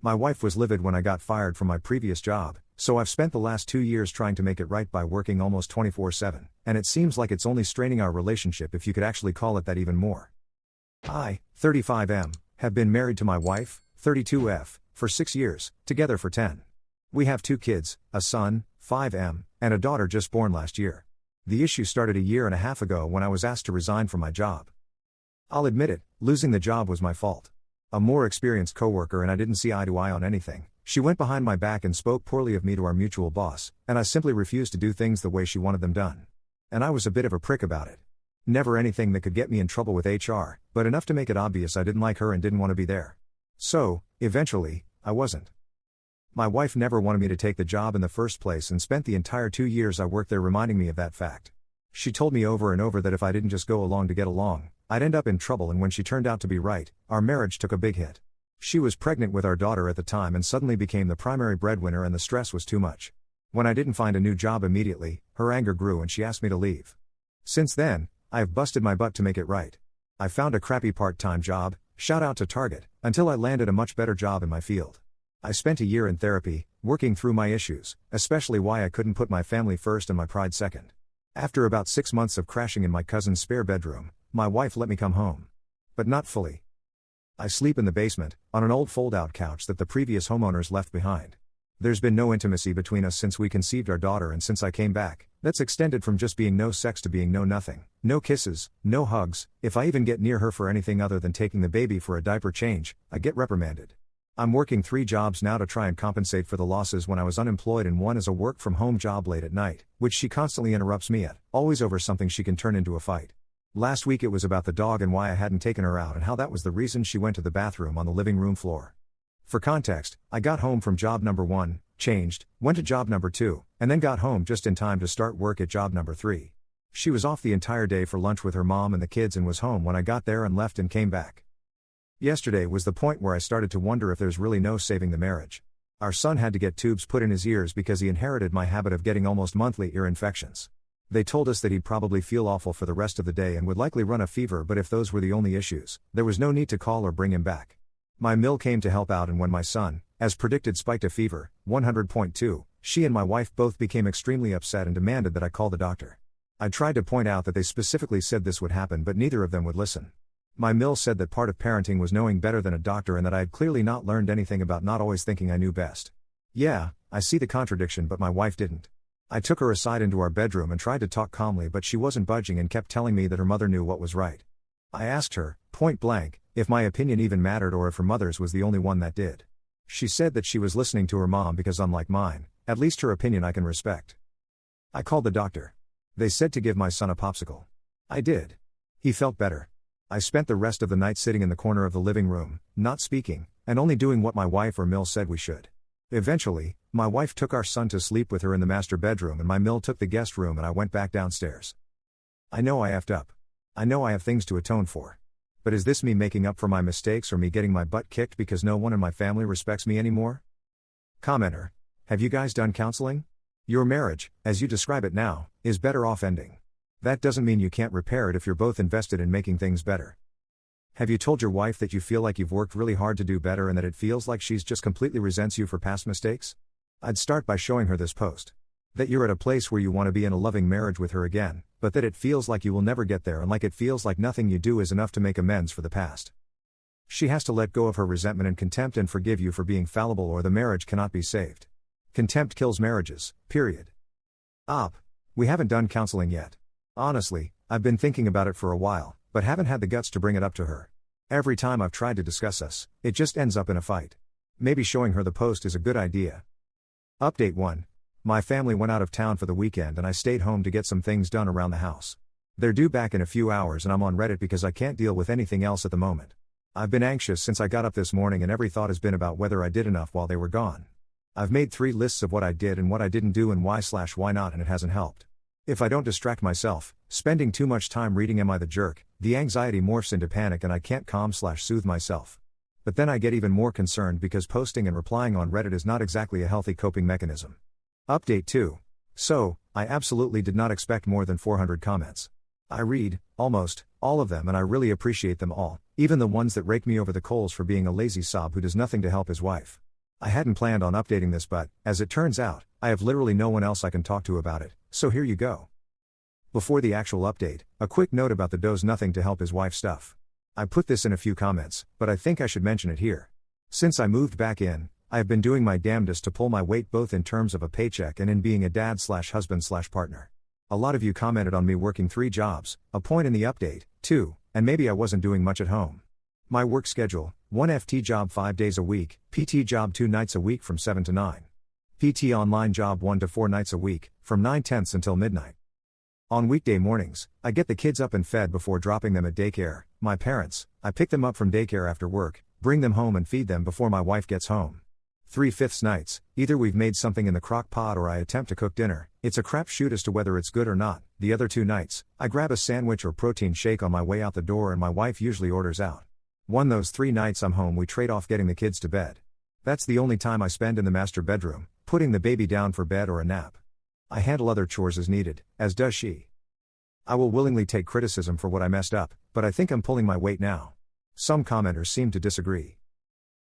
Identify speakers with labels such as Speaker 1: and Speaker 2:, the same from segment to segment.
Speaker 1: My wife was livid when I got fired from my previous job, so I've spent the last 2 years trying to make it right by working almost 24/7, and it seems like it's only straining our relationship if you could actually call it that even more. I, 35M, have been married to my wife, 32F, for 6 years, together for 10. We have 2 kids, a son, 5M, and a daughter just born last year. The issue started a year and a half ago when I was asked to resign from my job. I'll admit it, losing the job was my fault. A more experienced coworker and I didn't see eye to eye on anything. She went behind my back and spoke poorly of me to our mutual boss, and I simply refused to do things the way she wanted them done. And I was a bit of a prick about it. Never anything that could get me in trouble with HR, but enough to make it obvious I didn't like her and didn't want to be there. So, eventually, I wasn't. My wife never wanted me to take the job in the first place and spent the entire 2 years I worked there reminding me of that fact. She told me over and over that if I didn't just go along to get along, I'd end up in trouble, and when she turned out to be right, our marriage took a big hit. She was pregnant with our daughter at the time and suddenly became the primary breadwinner, and the stress was too much. When I didn't find a new job immediately, her anger grew and she asked me to leave. Since then, I have busted my butt to make it right. I found a crappy part-time job, shout out to Target, until I landed a much better job in my field. I spent a year in therapy, working through my issues, especially why I couldn't put my family first and my pride second. After about 6 months of crashing in my cousin's spare bedroom, my wife let me come home. But not fully. I sleep in the basement, on an old fold-out couch that the previous homeowners left behind. There's been no intimacy between us since we conceived our daughter and since I came back. That's extended from just being no sex to being no nothing. No kisses, no hugs. If I even get near her for anything other than taking the baby for a diaper change, I get reprimanded. I'm working 3 jobs now to try and compensate for the losses when I was unemployed, and one is a work-from-home job late at night, which she constantly interrupts me at, always over something she can turn into a fight. Last week it was about the dog and why I hadn't taken her out and how that was the reason she went to the bathroom on the living room floor. For context, I got home from job number 1, changed, went to job number 2, and then got home just in time to start work at job number 3. She was off the entire day for lunch with her mom and the kids and was home when I got there and left and came back. Yesterday was the point where I started to wonder if there's really no saving the marriage. Our son had to get tubes put in his ears because he inherited my habit of getting almost monthly ear infections. They told us that he'd probably feel awful for the rest of the day and would likely run a fever, but if those were the only issues, there was no need to call or bring him back. My mill came to help out, and when my son, as predicted, spiked a fever, 100.2, she and my wife both became extremely upset and demanded that I call the doctor. I tried to point out that they specifically said this would happen, but neither of them would listen. My mill said that part of parenting was knowing better than a doctor and that I had clearly not learned anything about not always thinking I knew best. Yeah, I see the contradiction, but my wife didn't. I took her aside into our bedroom and tried to talk calmly, but she wasn't budging and kept telling me that her mother knew what was right. I asked her, point blank, if my opinion even mattered or if her mother's was the only one that did. She said that she was listening to her mom because, unlike mine, at least her opinion I can respect. I called the doctor. They said to give my son a popsicle. I did. He felt better. I spent the rest of the night sitting in the corner of the living room, not speaking, and only doing what my wife or Mill said we should. Eventually, my wife took our son to sleep with her in the master bedroom and my Mill took the guest room, and I went back downstairs. I know I effed up. I know I have things to atone for. But is this me making up for my mistakes or me getting my butt kicked because no one in my family respects me anymore? Commenter: have you guys done counseling? Your marriage, as you describe it now, is better off ending. That doesn't mean you can't repair it if you're both invested in making things better. Have you told your wife that you feel like you've worked really hard to do better and that it feels like she's just completely resents you for past mistakes? I'd start by showing her this post. That you're at a place where you want to be in a loving marriage with her again, but that it feels like you will never get there and like it feels like nothing you do is enough to make amends for the past. She has to let go of her resentment and contempt and forgive you for being fallible, or the marriage cannot be saved. Contempt kills marriages, period. We haven't done counseling yet. Honestly, I've been thinking about it for a while, but haven't had the guts to bring it up to her. Every time I've tried to discuss us, it just ends up in a fight. Maybe showing her the post is a good idea. Update 1. My family went out of town for the weekend and I stayed home to get some things done around the house. They're due back in a few hours and I'm on Reddit because I can't deal with anything else at the moment. I've been anxious since I got up this morning and every thought has been about whether I did enough while they were gone. I've made 3 lists of what I did and what I didn't do and why/why not, and it hasn't helped. If I don't distract myself, spending too much time reading Am I the Jerk, the anxiety morphs into panic and I can't calm/soothe myself. But then I get even more concerned because posting and replying on Reddit is not exactly a healthy coping mechanism. Update 2. So, I absolutely did not expect more than 400 comments. I read almost all of them and I really appreciate them all, even the ones that rake me over the coals for being a lazy sob who does nothing to help his wife. I hadn't planned on updating this, but, as it turns out, I have literally no one else I can talk to about it, so here you go. Before the actual update, a quick note about the does nothing to help his wife stuff. I put this in a few comments, but I think I should mention it here. Since I moved back in, I have been doing my damnedest to pull my weight both in terms of a paycheck and in being a dad/husband/partner. A lot of you commented on me working 3 jobs, a point in the update, too, and maybe I wasn't doing much at home. My work schedule: 1 FT job 5 days a week, PT job 2 nights a week from 7 to 9. PT online job 1 to 4 nights a week, from 9/10 until midnight. On weekday mornings, I get the kids up and fed before dropping them at daycare. My parents, I pick them up from daycare after work, bring them home and feed them before my wife gets home. 3/5 nights, either we've made something in the crock pot or I attempt to cook dinner. It's a crapshoot as to whether it's good or not. The other 2 nights, I grab a sandwich or protein shake on my way out the door and my wife usually orders out. Those 3 nights I'm home, we trade off getting the kids to bed. That's the only time I spend in the master bedroom, putting the baby down for bed or a nap. I handle other chores as needed, as does she. I will willingly take criticism for what I messed up, but I think I'm pulling my weight now. Some commenters seem to disagree.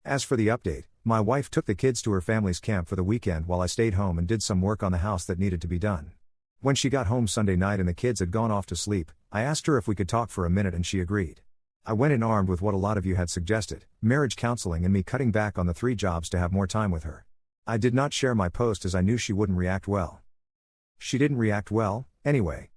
Speaker 1: As for the update, my wife took the kids to her family's camp for the weekend while I stayed home and did some work on the house that needed to be done. When she got home Sunday night and the kids had gone off to sleep, I asked her if we could talk for a minute and she agreed. I went in armed with what a lot of you had suggested: marriage counseling and me cutting back on the 3 jobs to have more time with her. I did not share my post as I knew she wouldn't react well. She didn't react well, anyway.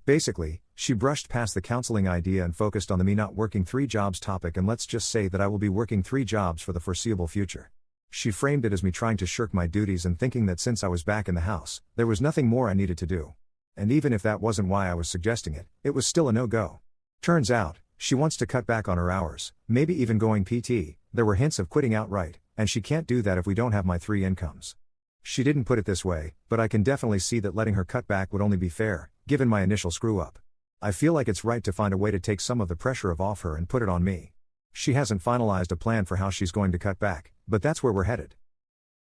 Speaker 1: Basically, she brushed past the counseling idea and focused on the me not working 3 jobs topic, and let's just say that I will be working 3 jobs for the foreseeable future. She framed it as me trying to shirk my duties and thinking that since I was back in the house, there was nothing more I needed to do. And even if that wasn't why I was suggesting it, it was still a no-go. Turns out, she wants to cut back on her hours, maybe even going PT. There were hints of quitting outright, and she can't do that if we don't have my 3 incomes. She didn't put it this way, but I can definitely see that letting her cut back would only be fair, given my initial screw-up. I feel like it's right to find a way to take some of the pressure off her and put it on me. She hasn't finalized a plan for how she's going to cut back, but that's where we're headed.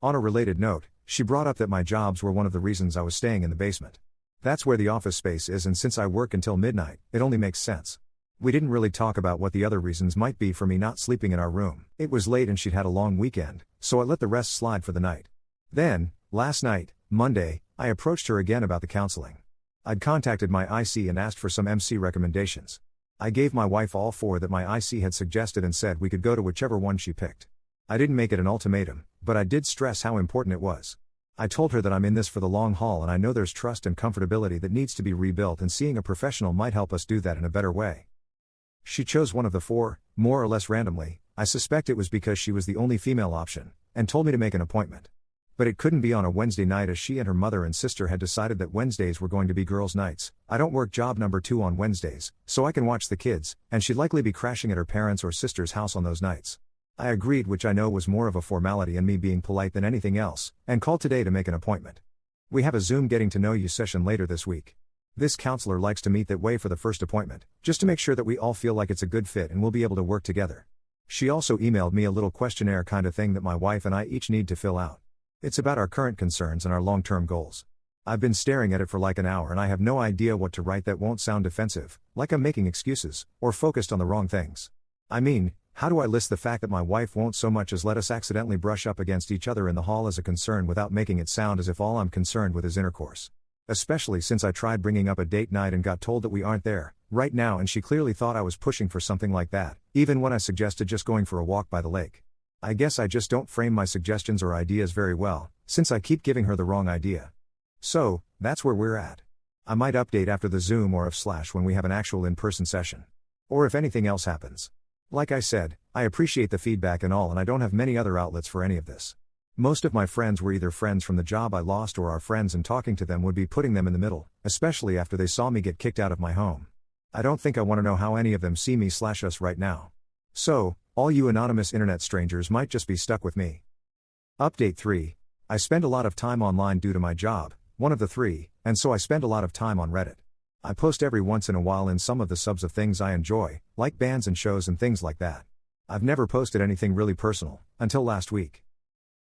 Speaker 1: On a related note, she brought up that my jobs were one of the reasons I was staying in the basement. That's where the office space is, and since I work until midnight, it only makes sense. We didn't really talk about what the other reasons might be for me not sleeping in our room. It was late and she'd had a long weekend, so I let the rest slide for the night. Then, last night, Monday, I approached her again about the counseling. I'd contacted my IC and asked for some MC recommendations. I gave my wife all 4 that my IC had suggested and said we could go to whichever one she picked. I didn't make it an ultimatum, but I did stress how important it was. I told her that I'm in this for the long haul and I know there's trust and comfortability that needs to be rebuilt, and seeing a professional might help us do that in a better way. She chose one of the 4, more or less randomly. I suspect it was because she was the only female option, and told me to make an appointment. But it couldn't be on a Wednesday night as she and her mother and sister had decided that Wednesdays were going to be girls' nights. I don't work job number 2 on Wednesdays, so I can watch the kids, and she'd likely be crashing at her parents' or sister's house on those nights. I agreed, which I know was more of a formality and me being polite than anything else, and called today to make an appointment. We have a Zoom getting to know you session later this week. This counselor likes to meet that way for the first appointment, just to make sure that we all feel like it's a good fit and we'll be able to work together. She also emailed me a little questionnaire kind of thing that my wife and I each need to fill out. It's about our current concerns and our long-term goals. I've been staring at it for like an hour and I have no idea what to write that won't sound defensive, like I'm making excuses, or focused on the wrong things. I mean, how do I list the fact that my wife won't so much as let us accidentally brush up against each other in the hall as a concern without making it sound as if all I'm concerned with is intercourse? Especially since I tried bringing up a date night and got told that we aren't there right now, and she clearly thought I was pushing for something like that, even when I suggested just going for a walk by the lake. I guess I just don't frame my suggestions or ideas very well, since I keep giving her the wrong idea. So, that's where we're at. I might update after the Zoom or if/ when we have an actual in-person session. Or if anything else happens. Like I said, I appreciate the feedback and all, and I don't have many other outlets for any of this. Most of my friends were either friends from the job I lost or are friends, and talking to them would be putting them in the middle, especially after they saw me get kicked out of my home. I don't think I want to know how any of them see me/us right now. So, all you anonymous internet strangers might just be stuck with me. Update 3. I spend a lot of time online due to my job, one of the 3, and so I spend a lot of time on Reddit. I post every once in a while in some of the subs of things I enjoy, like bands and shows and things like that. I've never posted anything really personal, until last week.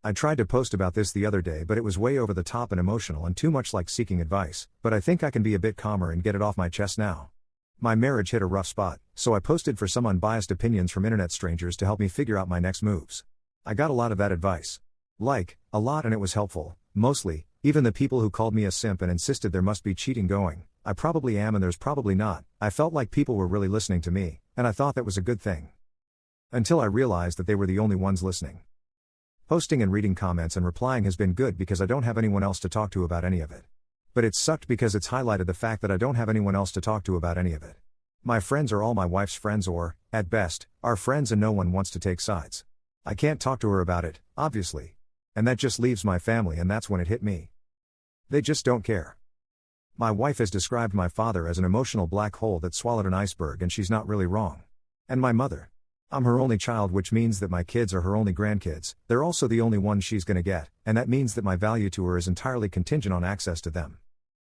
Speaker 1: I tried to post about this the other day, but it was way over the top and emotional and too much like seeking advice, but I think I can be a bit calmer and get it off my chest now. My marriage hit a rough spot, so I posted for some unbiased opinions from internet strangers to help me figure out my next moves. I got a lot of that advice. A lot, and it was helpful, mostly, even the people who called me a simp and insisted there must be cheating going. I probably am and there's probably not. I felt like people were really listening to me, and I thought that was a good thing. Until I realized that they were the only ones listening. Posting and reading comments and replying has been good because I don't have anyone else to talk to about any of it. But it sucked because it's highlighted the fact that I don't have anyone else to talk to about any of it. My friends are all my wife's friends or, at best, are friends and no one wants to take sides. I can't talk to her about it, obviously. And that just leaves my family, and that's when it hit me. They just don't care. My wife has described my father as an emotional black hole that swallowed an iceberg, and she's not really wrong. And my mother. I'm her only child, which means that my kids are her only grandkids. They're also the only ones she's gonna get, and that means that my value to her is entirely contingent on access to them.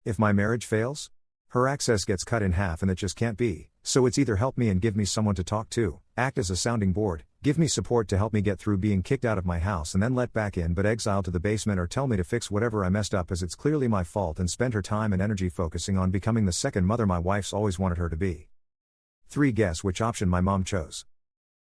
Speaker 1: If my marriage fails, her access gets cut in half, and it just can't be. So it's either help me and give me someone to talk to, act as a sounding board, give me support to help me get through being kicked out of my house and then let back in but exiled to the basement, or tell me to fix whatever I messed up as it's clearly my fault and spend her time and energy focusing on becoming the second mother my wife's always wanted her to be. 3. Guess which option my mom chose.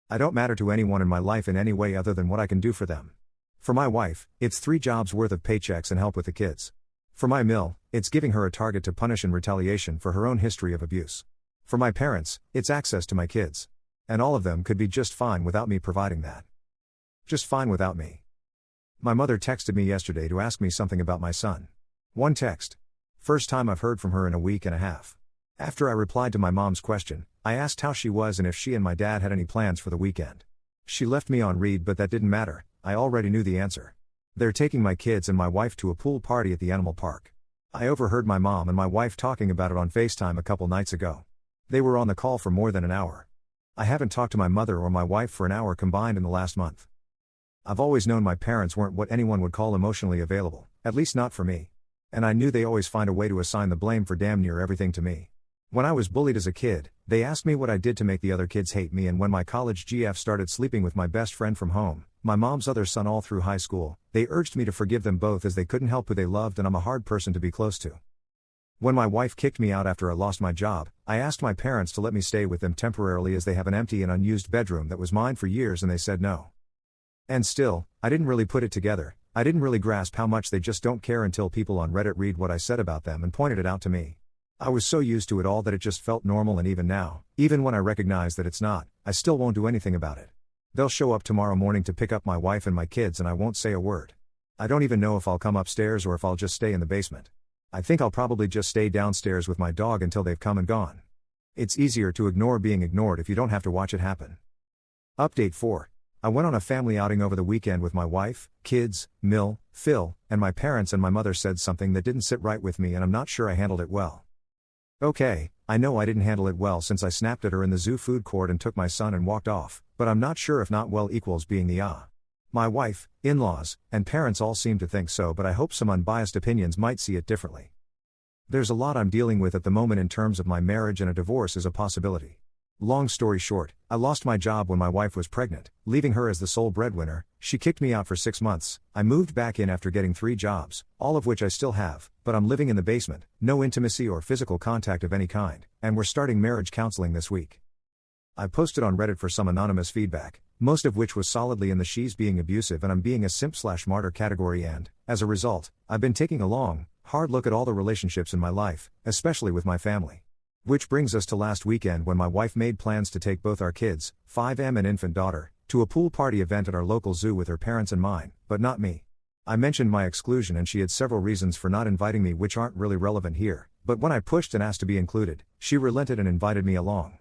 Speaker 1: I don't matter to anyone in my life in any way other than what I can do for them. For my wife, it's 3 jobs worth of paychecks and help with the kids. For my mill, it's giving her a target to punish in retaliation for her own history of abuse. For my parents, it's access to my kids. And all of them could be just fine without me providing that. Just fine without me. My mother texted me yesterday to ask me something about my son. One text. First time I've heard from her in a week and a half. After I replied to my mom's question, I asked how she was and if she and my dad had any plans for the weekend. She left me on read, but that didn't matter, I already knew the answer. They're taking my kids and my wife to a pool party at the animal park. I overheard my mom and my wife talking about it on FaceTime a couple nights ago. They were on the call for more than an hour. I haven't talked to my mother or my wife for an hour combined in the last month. I've always known my parents weren't what anyone would call emotionally available, at least not for me. And I knew they always find a way to assign the blame for damn near everything to me. When I was bullied as a kid, they asked me what I did to make the other kids hate me, and when my college GF started sleeping with my best friend from home, my mom's other son all through high school, they urged me to forgive them both as they couldn't help who they loved and I'm a hard person to be close to. When my wife kicked me out after I lost my job, I asked my parents to let me stay with them temporarily as they have an empty and unused bedroom that was mine for years, and they said no. And still, I didn't really put it together. I didn't really grasp how much they just don't care until people on Reddit read what I said about them and pointed it out to me. I was so used to it all that it just felt normal, and even now, even when I recognize that it's not, I still won't do anything about it. They'll show up tomorrow morning to pick up my wife and my kids and I won't say a word. I don't even know if I'll come upstairs or if I'll just stay in the basement. I think I'll probably just stay downstairs with my dog until they've come and gone. It's easier to ignore being ignored if you don't have to watch it happen. Update 4. I went on a family outing over the weekend with my wife, kids, Mill, Phil, and my parents, and my mother said something that didn't sit right with me and I'm not sure I handled it well. Okay, I know I didn't handle it well since I snapped at her in the zoo food court and took my son and walked off, but I'm not sure if not well equals being the My wife, in-laws, and parents all seem to think so, but I hope some unbiased opinions might see it differently. There's a lot I'm dealing with at the moment in terms of my marriage, and a divorce is a possibility. Long story short, I lost my job when my wife was pregnant, leaving her as the sole breadwinner. She kicked me out for 6 months. I moved back in after getting 3 jobs, all of which I still have, but I'm living in the basement, no intimacy or physical contact of any kind, and we're starting marriage counseling this week. I posted on Reddit for some anonymous feedback, most of which was solidly in the she's being abusive and I'm being a simp/martyr category, and, as a result, I've been taking a long, hard look at all the relationships in my life, especially with my family. Which brings us to last weekend when my wife made plans to take both our kids, 5M and infant daughter, to a pool party event at our local zoo with her parents and mine, but not me. I mentioned my exclusion and she had several reasons for not inviting me which aren't really relevant here, but when I pushed and asked to be included, she relented and invited me along.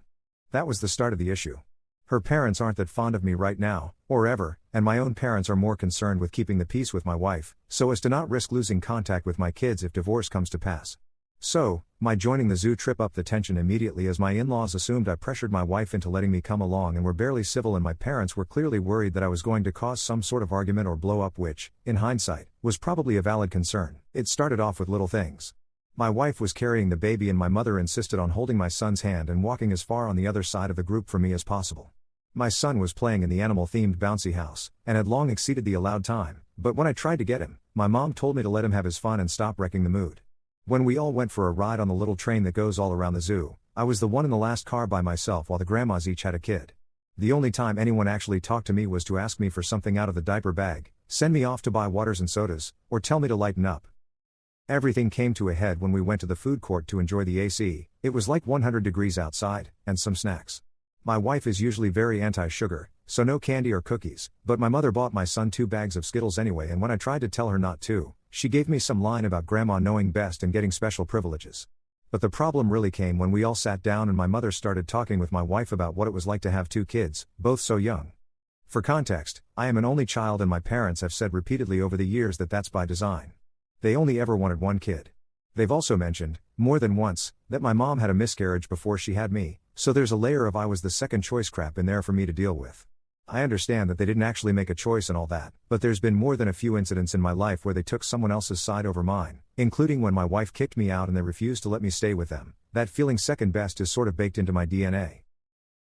Speaker 1: That was the start of the issue. Her parents aren't that fond of me right now, or ever, and my own parents are more concerned with keeping the peace with my wife, so as to not risk losing contact with my kids if divorce comes to pass. So, my joining the zoo trip upped the tension immediately, as my in-laws assumed I pressured my wife into letting me come along and were barely civil, and my parents were clearly worried that I was going to cause some sort of argument or blow up, which, in hindsight, was probably a valid concern. It started off with little things. My wife was carrying the baby and my mother insisted on holding my son's hand and walking as far on the other side of the group from me as possible. My son was playing in the animal-themed bouncy house, and had long exceeded the allowed time, but when I tried to get him, my mom told me to let him have his fun and stop wrecking the mood. When we all went for a ride on the little train that goes all around the zoo, I was the one in the last car by myself while the grandmas each had a kid. The only time anyone actually talked to me was to ask me for something out of the diaper bag, send me off to buy waters and sodas, or tell me to lighten up. Everything came to a head when we went to the food court to enjoy the AC. It was like 100 degrees outside, and some snacks. My wife is usually very anti-sugar, so no candy or cookies, but my mother bought my son 2 bags of Skittles anyway, and when I tried to tell her not to, she gave me some line about grandma knowing best and getting special privileges. But the problem really came when we all sat down and my mother started talking with my wife about what it was like to have 2 kids, both so young. For context, I am an only child and my parents have said repeatedly over the years that that's by design. They only ever wanted 1 kid. They've also mentioned, more than once, that my mom had a miscarriage before she had me, so there's a layer of I was the second choice crap in there for me to deal with. I understand that they didn't actually make a choice and all that, but there's been more than a few incidents in my life where they took someone else's side over mine, including when my wife kicked me out and they refused to let me stay with them. That feeling second best is sort of baked into my DNA.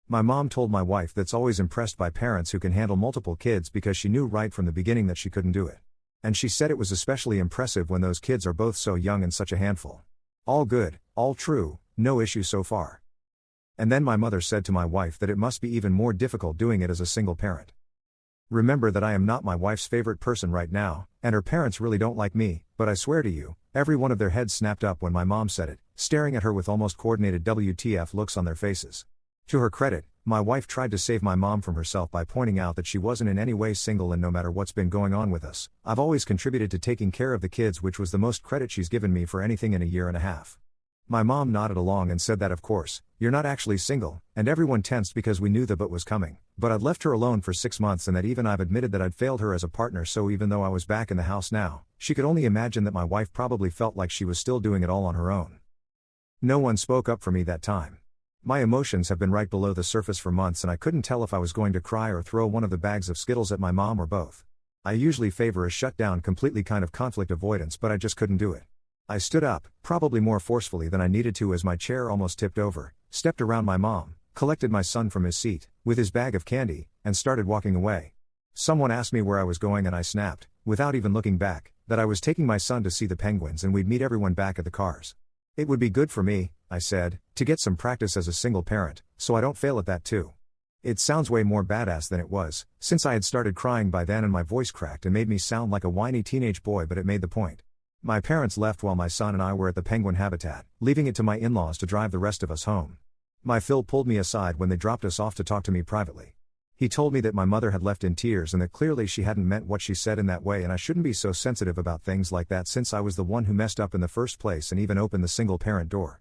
Speaker 1: My mom told my wife that's always impressed by parents who can handle multiple kids because she knew right from the beginning that she couldn't do it. And she said it was especially impressive when those kids are both so young and such a handful. All good, all true, no issues so far. And then my mother said to my wife that it must be even more difficult doing it as a single parent. Remember that I am not my wife's favorite person right now, and her parents really don't like me, but I swear to you, every one of their heads snapped up when my mom said it, staring at her with almost coordinated WTF looks on their faces. To her credit, my wife tried to save my mom from herself by pointing out that she wasn't in any way single and no matter what's been going on with us, I've always contributed to taking care of the kids, which was the most credit she's given me for anything in a year and a half. My mom nodded along and said that of course, you're not actually single, and everyone tensed because we knew the but was coming, but I'd left her alone for 6 months and that even I've admitted that I'd failed her as a partner, so even though I was back in the house now, she could only imagine that my wife probably felt like she was still doing it all on her own. No one spoke up for me that time. My emotions have been right below the surface for months and I couldn't tell if I was going to cry or throw one of the bags of Skittles at my mom or both. I usually favor a shutdown completely kind of conflict avoidance, but I just couldn't do it. I stood up, probably more forcefully than I needed to as my chair almost tipped over, stepped around my mom, collected my son from his seat, with his bag of candy, and started walking away. Someone asked me where I was going and I snapped, without even looking back, that I was taking my son to see the penguins and we'd meet everyone back at the cars. It would be good for me, I said, to get some practice as a single parent, so I don't fail at that too. It sounds way more badass than it was, since I had started crying by then and my voice cracked and made me sound like a whiny teenage boy, but it made the point. My parents left while my son and I were at the penguin habitat, leaving it to my in-laws to drive the rest of us home. My Phil pulled me aside when they dropped us off to talk to me privately. He told me that my mother had left in tears and that clearly she hadn't meant what she said in that way and I shouldn't be so sensitive about things like that since I was the one who messed up in the first place and even opened the single-parent door.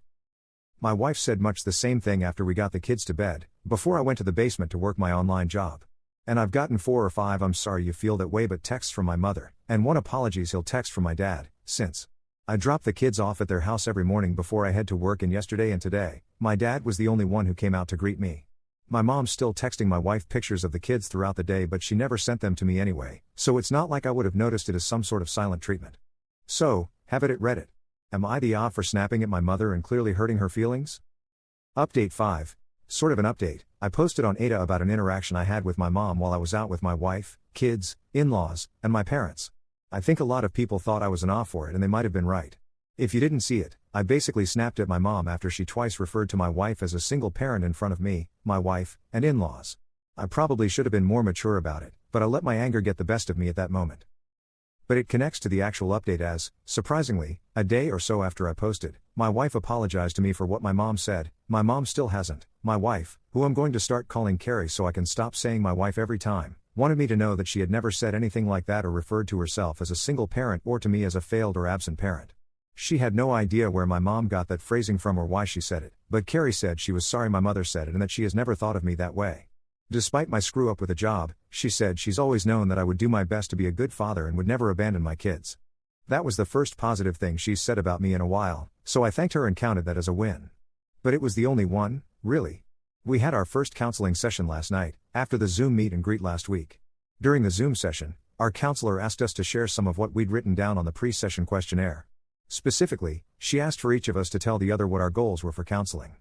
Speaker 1: My wife said much the same thing after we got the kids to bed, before I went to the basement to work my online job. And I've gotten 4 or 5 "I'm sorry you feel that way" but texts from my mother, and 1 apologies he'll text from my dad, since. I drop the kids off at their house every morning before I head to work, and yesterday and today, my dad was the only one who came out to greet me. My mom's still texting my wife pictures of the kids throughout the day, but she never sent them to me anyway, so it's not like I would have noticed it as some sort of silent treatment. So, have it at Reddit. Am I the odd for snapping at my mother and clearly hurting her feelings? Update 5. Sort of an update. I posted on Ada about an interaction I had with my mom while I was out with my wife, kids, in-laws, and my parents. I think a lot of people thought I was an off for it and they might have been right. If you didn't see it, I basically snapped at my mom after she twice referred to my wife as a single parent in front of me, my wife, and in-laws. I probably should have been more mature about it, but I let my anger get the best of me at that moment. But it connects to the actual update as, surprisingly, a day or so after I posted, my wife apologized to me for what my mom said. My mom still hasn't. My wife, who I'm going to start calling Carrie so I can stop saying my wife every time, wanted me to know that she had never said anything like that or referred to herself as a single parent or to me as a failed or absent parent. She had no idea where my mom got that phrasing from or why she said it, but Carrie said she was sorry my mother said it and that she has never thought of me that way. Despite my screw-up with a job, she said she's always known that I would do my best to be a good father and would never abandon my kids. That was the first positive thing she's said about me in a while, so I thanked her and counted that as a win. But it was the only one, really. We had our first counseling session last night, after the Zoom meet and greet last week. During the Zoom session, our counselor asked us to share some of what we'd written down on the pre-session questionnaire. Specifically, she asked for each of us to tell the other what our goals were for counseling.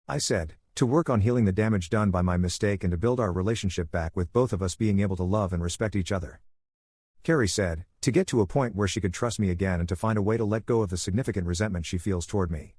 Speaker 1: I said, to work on healing the damage done by my mistake and to build our relationship back with both of us being able to love and respect each other. Carrie said, to get to a point where she could trust me again and to find a way to let go of the significant resentment she feels toward me.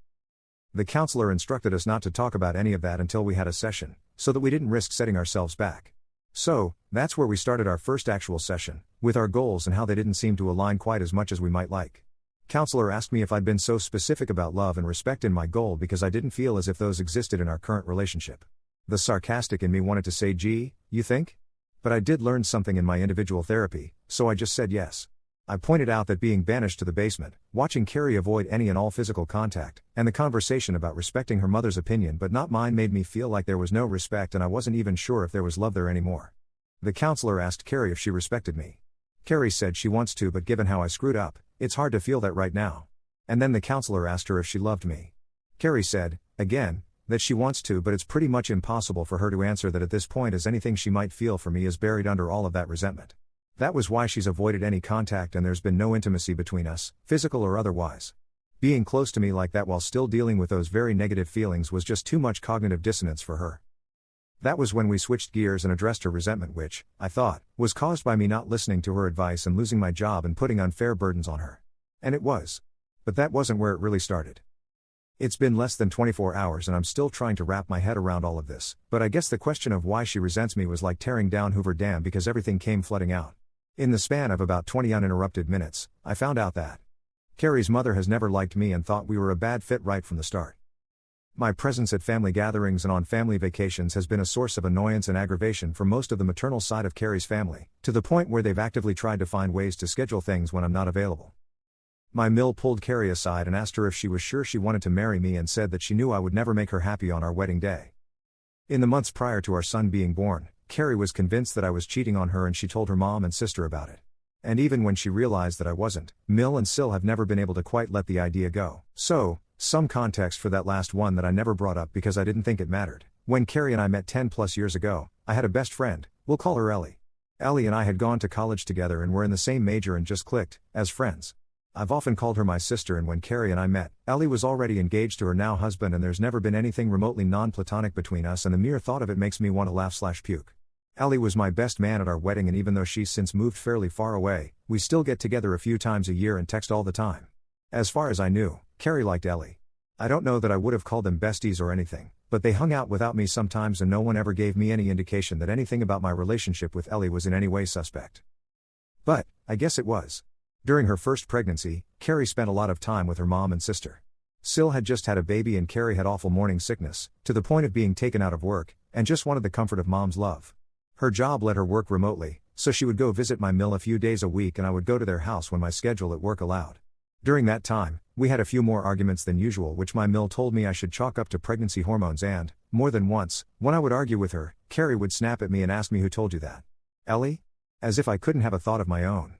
Speaker 1: The counselor instructed us not to talk about any of that until we had a session, so that we didn't risk setting ourselves back. So, that's where we started our first actual session, with our goals and how they didn't seem to align quite as much as we might like. Counselor asked me if I'd been so specific about love and respect in my goal because I didn't feel as if those existed in our current relationship. The sarcastic in me wanted to say, gee, you think? But I did learn something in my individual therapy, so I just said yes. I pointed out that being banished to the basement, watching Carrie avoid any and all physical contact, and the conversation about respecting her mother's opinion but not mine made me feel like there was no respect and I wasn't even sure if there was love there anymore. The counselor asked Carrie if she respected me. Carrie said she wants to, but given how I screwed up, it's hard to feel that right now. And then the counselor asked her if she loved me. Carrie said, again, that she wants to, but it's pretty much impossible for her to answer that at this point, as anything she might feel for me is buried under all of that resentment. That was why she's avoided any contact and there's been no intimacy between us, physical or otherwise. Being close to me like that while still dealing with those very negative feelings was just too much cognitive dissonance for her. That was when we switched gears and addressed her resentment, which, I thought, was caused by me not listening to her advice and losing my job and putting unfair burdens on her. And it was. But that wasn't where it really started. It's been less than 24 hours and I'm still trying to wrap my head around all of this, but I guess the question of why she resents me was like tearing down Hoover Dam because everything came flooding out. In the span of about 20 uninterrupted minutes, I found out that Carrie's mother has never liked me and thought we were a bad fit right from the start. My presence at family gatherings and on family vacations has been a source of annoyance and aggravation for most of the maternal side of Carrie's family, to the point where they've actively tried to find ways to schedule things when I'm not available. My mill pulled Carrie aside and asked her if she was sure she wanted to marry me and said that she knew I would never make her happy on our wedding day. In the months prior to our son being born, Carrie was convinced that I was cheating on her and she told her mom and sister about it. And even when she realized that I wasn't, Mill and Sil have never been able to quite let the idea go. So, some context for that last one that I never brought up because I didn't think it mattered. When Carrie and I met 10 plus years ago, I had a best friend, we'll call her Ellie. Ellie and I had gone to college together and were in the same major and just clicked, as friends. I've often called her my sister, and when Carrie and I met, Ellie was already engaged to her now husband and there's never been anything remotely non-platonic between us, and the mere thought of it makes me want to laugh/puke. Ellie was my best man at our wedding, and even though she's since moved fairly far away, we still get together a few times a year and text all the time. As far as I knew, Carrie liked Ellie. I don't know that I would have called them besties or anything, but they hung out without me sometimes and no one ever gave me any indication that anything about my relationship with Ellie was in any way suspect. But, I guess it was. During her first pregnancy, Carrie spent a lot of time with her mom and sister. Sil had just had a baby and Carrie had awful morning sickness, to the point of being taken out of work, and just wanted the comfort of mom's love. Her job let her work remotely, so she would go visit my mill a few days a week and I would go to their house when my schedule at work allowed. During that time, we had a few more arguments than usual, which my mill told me I should chalk up to pregnancy hormones, and, more than once, when I would argue with her, Carrie would snap at me and ask me who told you that. Ellie? As if I couldn't have a thought of my own.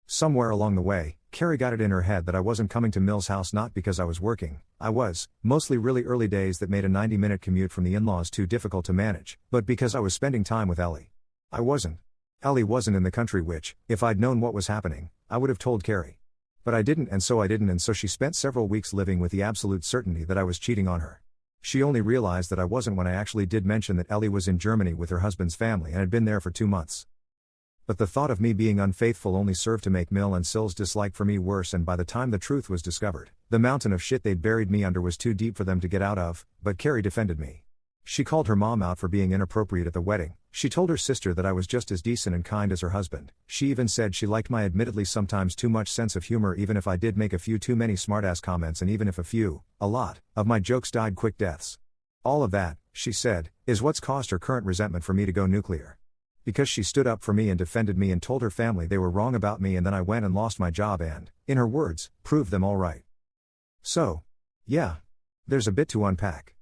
Speaker 1: Somewhere along the way, Carrie got it in her head that I wasn't coming to Mill's house not because I was working. I was, mostly really early days that made a 90-minute commute from the in-laws too difficult to manage, but because I was spending time with Ellie. I wasn't. Ellie wasn't in the country, which, if I'd known what was happening, I would have told Carrie. But I didn't, and so she spent several weeks living with the absolute certainty that I was cheating on her. She only realized that I wasn't when I actually did mention that Ellie was in Germany with her husband's family and had been there for 2 months. But the thought of me being unfaithful only served to make Mill and Sil's dislike for me worse, and by the time the truth was discovered, the mountain of shit they'd buried me under was too deep for them to get out of, but Carrie defended me. She called her mom out for being inappropriate at the wedding. She told her sister that I was just as decent and kind as her husband. She even said she liked my admittedly sometimes too much sense of humor, even if I did make a few too many smartass comments, and even if a lot, of my jokes died quick deaths. All of that, she said, is what's caused her current resentment for me to go nuclear. Because she stood up for me and defended me and told her family they were wrong about me, and then I went and lost my job and, in her words, proved them all right. So, yeah. There's a bit to unpack.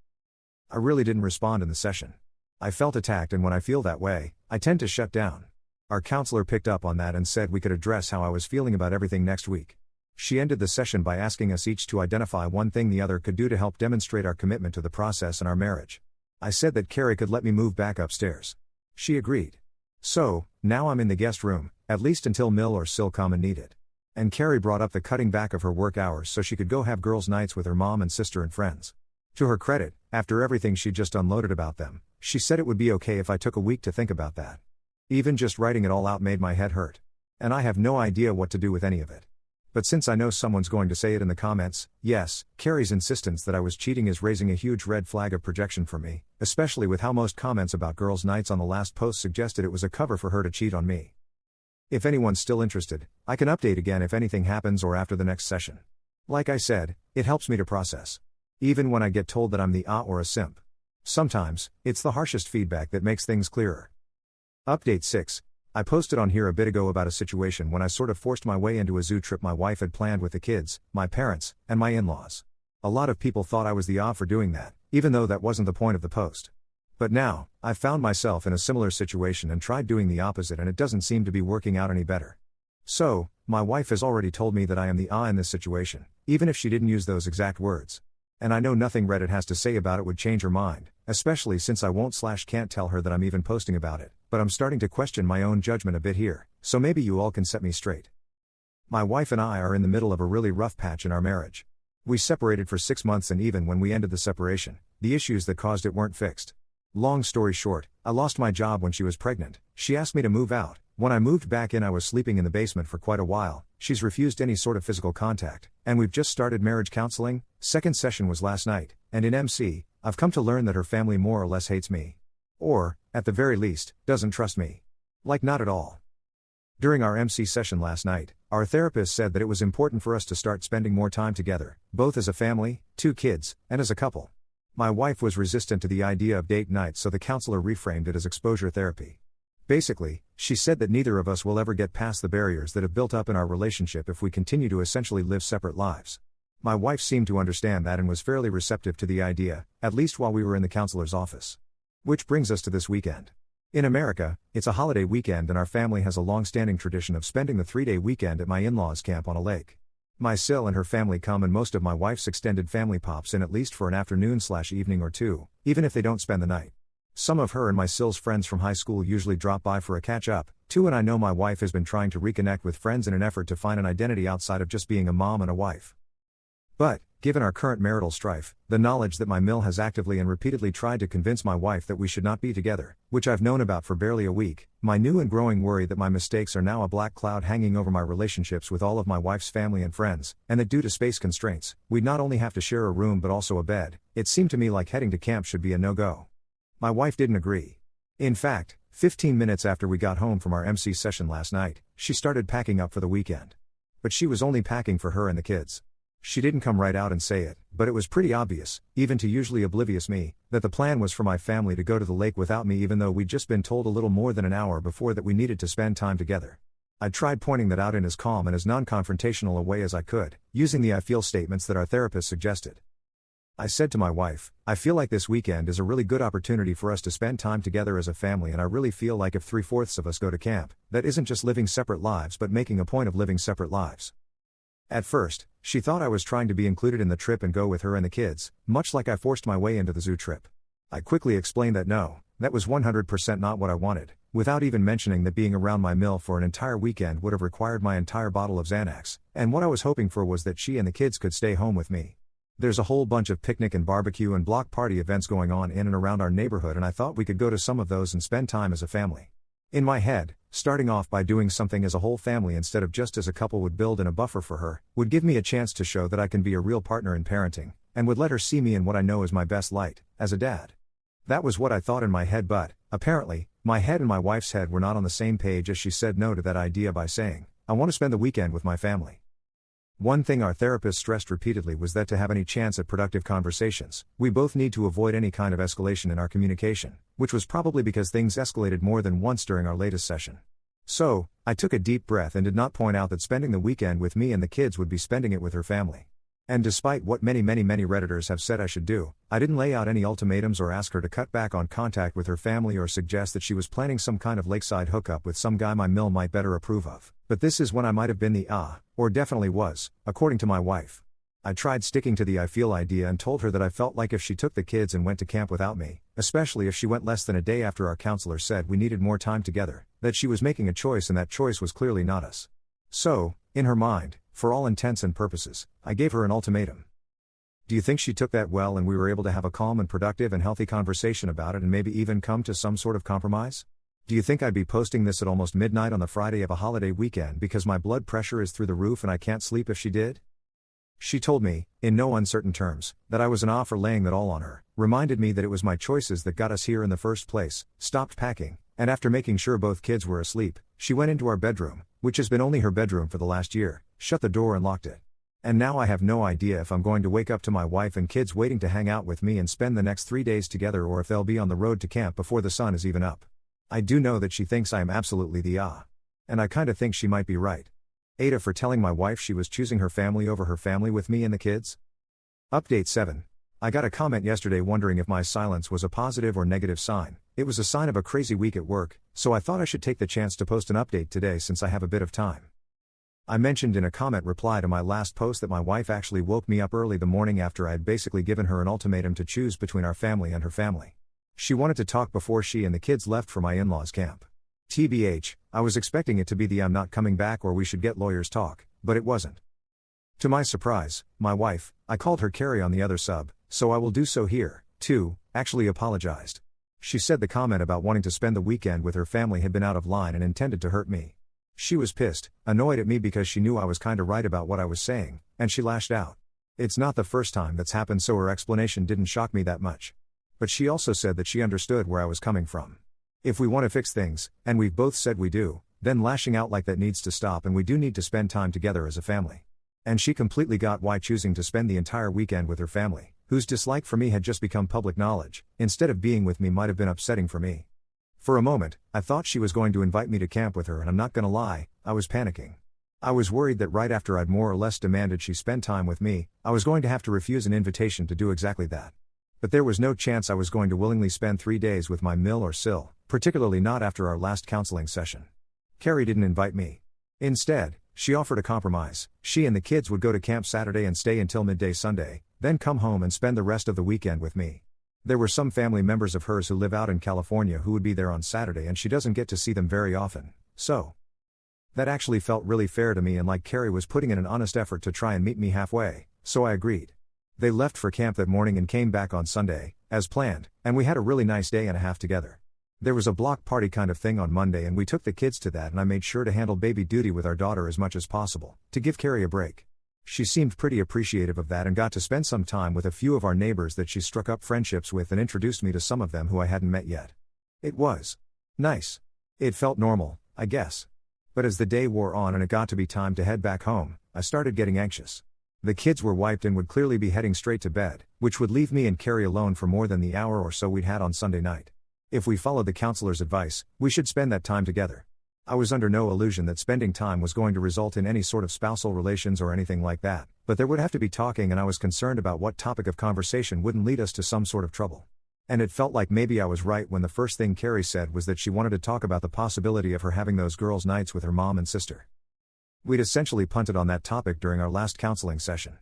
Speaker 1: I really didn't respond in the session. I felt attacked, and when I feel that way, I tend to shut down. Our counselor picked up on that and said we could address how I was feeling about everything next week. She ended the session by asking us each to identify one thing the other could do to help demonstrate our commitment to the process and our marriage. I said that Carrie could let me move back upstairs. She agreed. So, now I'm in the guest room, at least until Mill or Sil come and need it. And Carrie brought up the cutting back of her work hours so she could go have girls' nights with her mom and sister and friends. To her credit, after everything she just unloaded about them, she said it would be okay if I took a week to think about that. Even just writing it all out made my head hurt. And I have no idea what to do with any of it. But since I know someone's going to say it in the comments, yes, Carrie's insistence that I was cheating is raising a huge red flag of projection for me, especially with how most comments about girls' nights on the last post suggested it was a cover for her to cheat on me. If anyone's still interested, I can update again if anything happens or after the next session. Like I said, it helps me to process. Even when I get told that I'm the or a simp. Sometimes, it's the harshest feedback that makes things clearer. Update 6. I posted on here a bit ago about a situation when I sort of forced my way into a zoo trip my wife had planned with the kids, my parents, and my in-laws. A lot of people thought I was the for doing that, even though that wasn't the point of the post. But now, I've found myself in a similar situation and tried doing the opposite and it doesn't seem to be working out any better. So, my wife has already told me that I am the in this situation, even if she didn't use those exact words. And I know nothing Reddit has to say about it would change her mind, especially since I won't/can't tell her that I'm even posting about it, but I'm starting to question my own judgment a bit here, so maybe you all can set me straight. My wife and I are in the middle of a really rough patch in our marriage. We separated for 6 months and even when we ended the separation, the issues that caused it weren't fixed. Long story short, I lost my job when she was pregnant, she asked me to move out. When I moved back in I was sleeping in the basement for quite a while, she's refused any sort of physical contact, and we've just started marriage counseling. Second session was last night, and in MC, I've come to learn that her family more or less hates me. Or, at the very least, doesn't trust me. Like not at all. During our MC session last night, our therapist said that it was important for us to start spending more time together, both as a family, 2 kids, and as a couple. My wife was resistant to the idea of date night, so the counselor reframed it as exposure therapy. Basically, she said that neither of us will ever get past the barriers that have built up in our relationship if we continue to essentially live separate lives. My wife seemed to understand that and was fairly receptive to the idea, at least while we were in the counselor's office. Which brings us to this weekend. In America, it's a holiday weekend and our family has a long-standing tradition of spending the 3-day weekend at my in-laws' camp on a lake. My sil and her family come and most of my wife's extended family pops in at least for an afternoon/evening or two, even if they don't spend the night. Some of her and my sil's friends from high school usually drop by for a catch-up, too, and I know my wife has been trying to reconnect with friends in an effort to find an identity outside of just being a mom and a wife. But, given our current marital strife, the knowledge that my mill has actively and repeatedly tried to convince my wife that we should not be together, which I've known about for barely a week, my new and growing worry that my mistakes are now a black cloud hanging over my relationships with all of my wife's family and friends, and that due to space constraints, we'd not only have to share a room but also a bed, it seemed to me like heading to camp should be a no-go. My wife didn't agree. In fact, 15 minutes after we got home from our MC session last night, she started packing up for the weekend. But she was only packing for her and the kids. She didn't come right out and say it, but it was pretty obvious, even to usually oblivious me, that the plan was for my family to go to the lake without me even though we'd just been told a little more than an hour before that we needed to spend time together. I tried pointing that out in as calm and as non-confrontational a way as I could, using the I feel statements that our therapist suggested. I said to my wife, I feel like this weekend is a really good opportunity for us to spend time together as a family and I really feel like if 3/4 of us go to camp, that isn't just living separate lives but making a point of living separate lives. At first, she thought I was trying to be included in the trip and go with her and the kids, much like I forced my way into the zoo trip. I quickly explained that no, that was 100% not what I wanted, without even mentioning that being around my mill for an entire weekend would have required my entire bottle of Xanax, and what I was hoping for was that she and the kids could stay home with me. There's a whole bunch of picnic and barbecue and block party events going on in and around our neighborhood and I thought we could go to some of those and spend time as a family. In my head, starting off by doing something as a whole family instead of just as a couple would build in a buffer for her, would give me a chance to show that I can be a real partner in parenting, and would let her see me in what I know is my best light, as a dad. That was what I thought in my head but, apparently, my head and my wife's head were not on the same page as she said no to that idea by saying, I want to spend the weekend with my family. One thing our therapist stressed repeatedly was that to have any chance at productive conversations, we both need to avoid any kind of escalation in our communication, which was probably because things escalated more than once during our latest session. So, I took a deep breath and did not point out that spending the weekend with me and the kids would be spending it with her family. And despite what many Redditors have said I should do, I didn't lay out any ultimatums or ask her to cut back on contact with her family or suggest that she was planning some kind of lakeside hookup with some guy my mill might better approve of. But this is when I might have been the or definitely was, according to my wife. I tried sticking to the I feel idea and told her that I felt like if she took the kids and went to camp without me, especially if she went less than a day after our counselor said we needed more time together, that she was making a choice and that choice was clearly not us. So, in her mind, for all intents and purposes, I gave her an ultimatum. Do you think she took that well and we were able to have a calm and productive and healthy conversation about it and maybe even come to some sort of compromise? Do you think I'd be posting this at almost midnight on the Friday of a holiday weekend because my blood pressure is through the roof and I can't sleep if she did? She told me, in no uncertain terms, that I was an off for laying that all on her, reminded me that it was my choices that got us here in the first place, stopped packing, and after making sure both kids were asleep, she went into our bedroom, which has been only her bedroom for the last year, shut the door and locked it. And now I have no idea if I'm going to wake up to my wife and kids waiting to hang out with me and spend the next 3 days together or if they'll be on the road to camp before the sun is even up. I do know that she thinks I am absolutely the and I kinda think she might be right. Ada for telling my wife she was choosing her family over her family with me and the kids. Update 7. I got a comment yesterday wondering if my silence was a positive or negative sign. It was a sign of a crazy week at work, so I thought I should take the chance to post an update today since I have a bit of time. I mentioned in a comment reply to my last post that my wife actually woke me up early the morning after I had basically given her an ultimatum to choose between our family and her family. She wanted to talk before she and the kids left for my in-laws' camp. TBH, I was expecting it to be the I'm not coming back or we should get lawyers talk, but it wasn't. To my surprise, my wife, I called her Carrie on the other sub, so I will do so here, too, actually apologized. She said the comment about wanting to spend the weekend with her family had been out of line and intended to hurt me. She was pissed, annoyed at me because she knew I was kinda right about what I was saying, and she lashed out. It's not the first time that's happened, so her explanation didn't shock me that much. But she also said that she understood where I was coming from. If we want to fix things, and we've both said we do, then lashing out like that needs to stop and we do need to spend time together as a family. And she completely got why choosing to spend the entire weekend with her family, whose dislike for me had just become public knowledge, instead of being with me might have been upsetting for me. For a moment, I thought she was going to invite me to camp with her and I'm not gonna lie, I was panicking. I was worried that right after I'd more or less demanded she spend time with me, I was going to have to refuse an invitation to do exactly that. But there was no chance I was going to willingly spend 3 days with my Mill or Sil, particularly not after our last counseling session. Carrie didn't invite me. Instead, she offered a compromise. She and the kids would go to camp Saturday and stay until midday Sunday, then come home and spend the rest of the weekend with me. There were some family members of hers who live out in California who would be there on Saturday and she doesn't get to see them very often, so that actually felt really fair to me and like Carrie was putting in an honest effort to try and meet me halfway, so I agreed. They left for camp that morning and came back on Sunday, as planned, and we had a really nice day and a half together. There was a block party kind of thing on Monday and we took the kids to that and I made sure to handle baby duty with our daughter as much as possible, to give Carrie a break. She seemed pretty appreciative of that and got to spend some time with a few of our neighbors that she struck up friendships with and introduced me to some of them who I hadn't met yet. It was nice. It felt normal, I guess. But as the day wore on and it got to be time to head back home, I started getting anxious. The kids were wiped and would clearly be heading straight to bed, which would leave me and Carrie alone for more than the hour or so we'd had on Sunday night. If we followed the counselor's advice, we should spend that time together. I was under no illusion that spending time was going to result in any sort of spousal relations or anything like that, but there would have to be talking and I was concerned about what topic of conversation wouldn't lead us to some sort of trouble. And it felt like maybe I was right when the first thing Carrie said was that she wanted to talk about the possibility of her having those girls' nights with her mom and sister. We'd essentially punted on that topic during our last counseling session.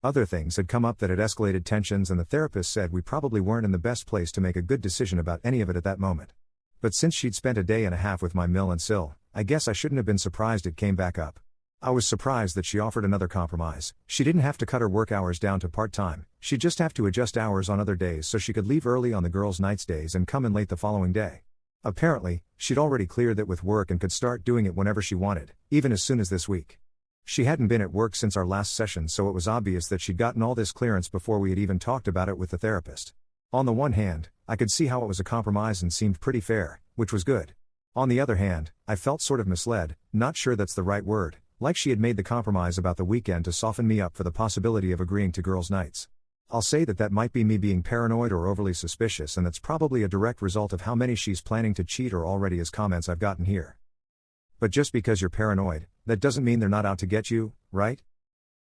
Speaker 1: Other things had come up that had escalated tensions and the therapist said we probably weren't in the best place to make a good decision about any of it at that moment. But since she'd spent a day and a half with my Mill and Sil, I guess I shouldn't have been surprised it came back up. I was surprised that she offered another compromise. She didn't have to cut her work hours down to part-time, she'd just have to adjust hours on other days so she could leave early on the girls' nights days and come in late the following day. Apparently, she'd already cleared that with work and could start doing it whenever she wanted, even as soon as this week. She hadn't been at work since our last session, so it was obvious that she'd gotten all this clearance before we had even talked about it with the therapist. On the one hand, I could see how it was a compromise and seemed pretty fair, which was good. On the other hand, I felt sort of misled, not sure that's the right word, like she had made the compromise about the weekend to soften me up for the possibility of agreeing to girls' nights. I'll say that might be me being paranoid or overly suspicious, and that's probably a direct result of how many she's planning to cheat or already is comments I've gotten here. But just because you're paranoid, that doesn't mean they're not out to get you, right?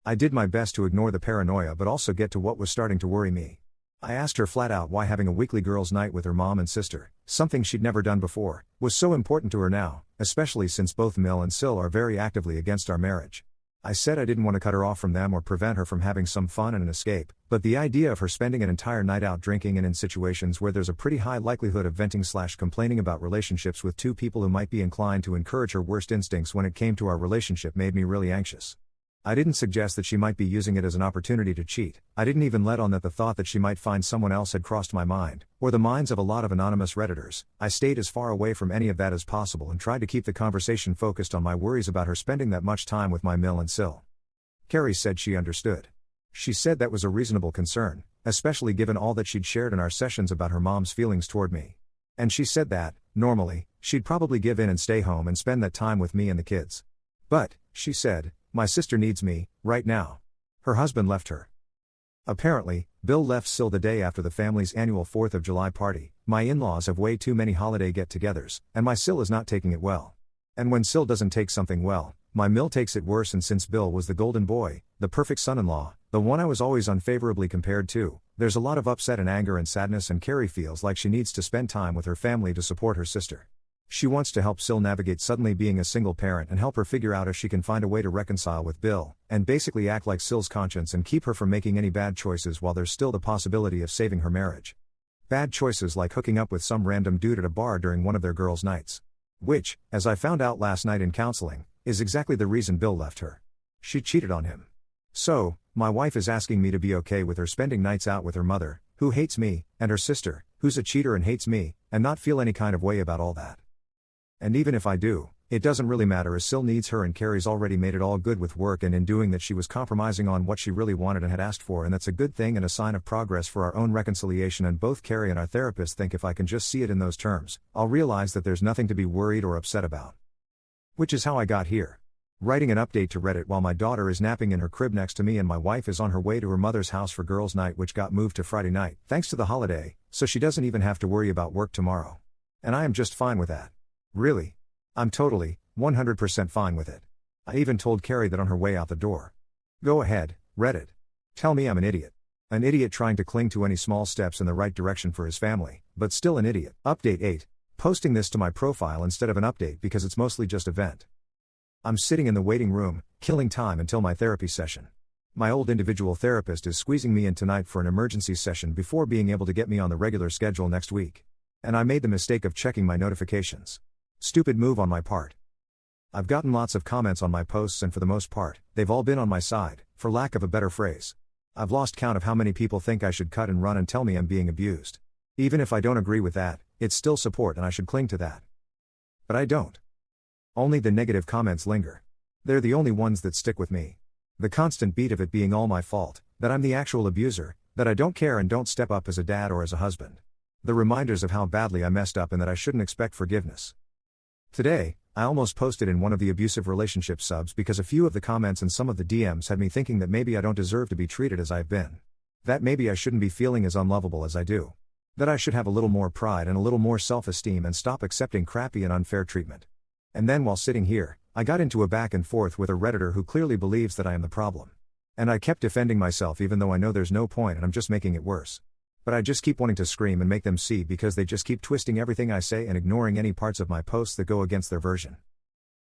Speaker 1: I did my best to ignore the paranoia but also get to what was starting to worry me. I asked her flat out why having a weekly girls' night with her mom and sister, something she'd never done before, was so important to her now, especially since both Mill and Sil are very actively against our marriage. I said I didn't want to cut her off from them or prevent her from having some fun and an escape, but the idea of her spending an entire night out drinking and in situations where there's a pretty high likelihood of venting/complaining about relationships with two people who might be inclined to encourage her worst instincts when it came to our relationship made me really anxious. I didn't suggest that she might be using it as an opportunity to cheat. I didn't even let on that the thought that she might find someone else had crossed my mind, or the minds of a lot of anonymous Redditors. I stayed as far away from any of that as possible and tried to keep the conversation focused on my worries about her spending that much time with my Mill and Sil. Carrie said she understood. She said that was a reasonable concern, especially given all that she'd shared in our sessions about her mom's feelings toward me. And she said that, normally, she'd probably give in and stay home and spend that time with me and the kids. But, she said, my sister needs me, right now. Her husband left her. Apparently, Bill left Sil the day after the family's annual 4th of July party. My in-laws have way too many holiday get-togethers, and my Sil is not taking it well. And when Sil doesn't take something well, my Mill takes it worse, and since Bill was the golden boy, the perfect son-in-law, the one I was always unfavorably compared to, there's a lot of upset and anger and sadness, and Carrie feels like she needs to spend time with her family to support her sister. She wants to help Sil navigate suddenly being a single parent and help her figure out if she can find a way to reconcile with Bill, and basically act like Sil's conscience and keep her from making any bad choices while there's still the possibility of saving her marriage. Bad choices like hooking up with some random dude at a bar during one of their girls' nights. Which, as I found out last night in counseling, is exactly the reason Bill left her. She cheated on him. So, my wife is asking me to be okay with her spending nights out with her mother, who hates me, and her sister, who's a cheater and hates me, and not feel any kind of way about all that. And even if I do, it doesn't really matter, as Sil needs her, and Carrie's already made it all good with work, and in doing that she was compromising on what she really wanted and had asked for, and that's a good thing and a sign of progress for our own reconciliation, and both Carrie and our therapist think if I can just see it in those terms, I'll realize that there's nothing to be worried or upset about. Which is how I got here. Writing an update to Reddit while my daughter is napping in her crib next to me and my wife is on her way to her mother's house for girls' night, which got moved to Friday night, thanks to the holiday, so she doesn't even have to worry about work tomorrow. And I am just fine with that. Really. I'm totally, 100% fine with it. I even told Carrie that on her way out the door. Go ahead, Reddit. Tell me I'm an idiot. An idiot trying to cling to any small steps in the right direction for his family, but still an idiot. Update 8. Posting this to my profile instead of an update because it's mostly just a vent. I'm sitting in the waiting room, killing time until my therapy session. My old individual therapist is squeezing me in tonight for an emergency session before being able to get me on the regular schedule next week. And I made the mistake of checking my notifications. Stupid move on my part. I've gotten lots of comments on my posts, and for the most part, they've all been on my side, for lack of a better phrase. I've lost count of how many people think I should cut and run and tell me I'm being abused. Even if I don't agree with that, it's still support and I should cling to that. But I don't. Only the negative comments linger. They're the only ones that stick with me. The constant beat of it being all my fault, that I'm the actual abuser, that I don't care and don't step up as a dad or as a husband. The reminders of how badly I messed up and that I shouldn't expect forgiveness. Today, I almost posted in one of the abusive relationship subs because a few of the comments and some of the DMs had me thinking that maybe I don't deserve to be treated as I've been. That maybe I shouldn't be feeling as unlovable as I do. That I should have a little more pride and a little more self-esteem and stop accepting crappy and unfair treatment. And then while sitting here, I got into a back and forth with a Redditor who clearly believes that I am the problem. And I kept defending myself even though I know there's no point and I'm just making it worse. But I just keep wanting to scream and make them see because they just keep twisting everything I say and ignoring any parts of my posts that go against their version.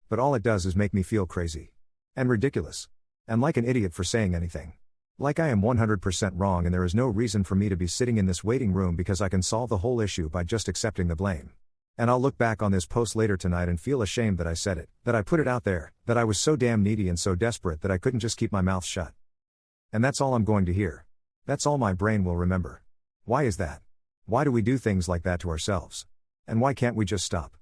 Speaker 1: But all it does is make me feel crazy. And ridiculous. And like an idiot for saying anything. Like I am 100% wrong and there is no reason for me to be sitting in this waiting room because I can solve the whole issue by just accepting the blame. And I'll look back on this post later tonight and feel ashamed that I said it, that I put it out there, that I was so damn needy and so desperate that I couldn't just keep my mouth shut. And that's all I'm going to hear. That's all my brain will remember. Why is that? Why do we do things like that to ourselves? And why can't we just stop?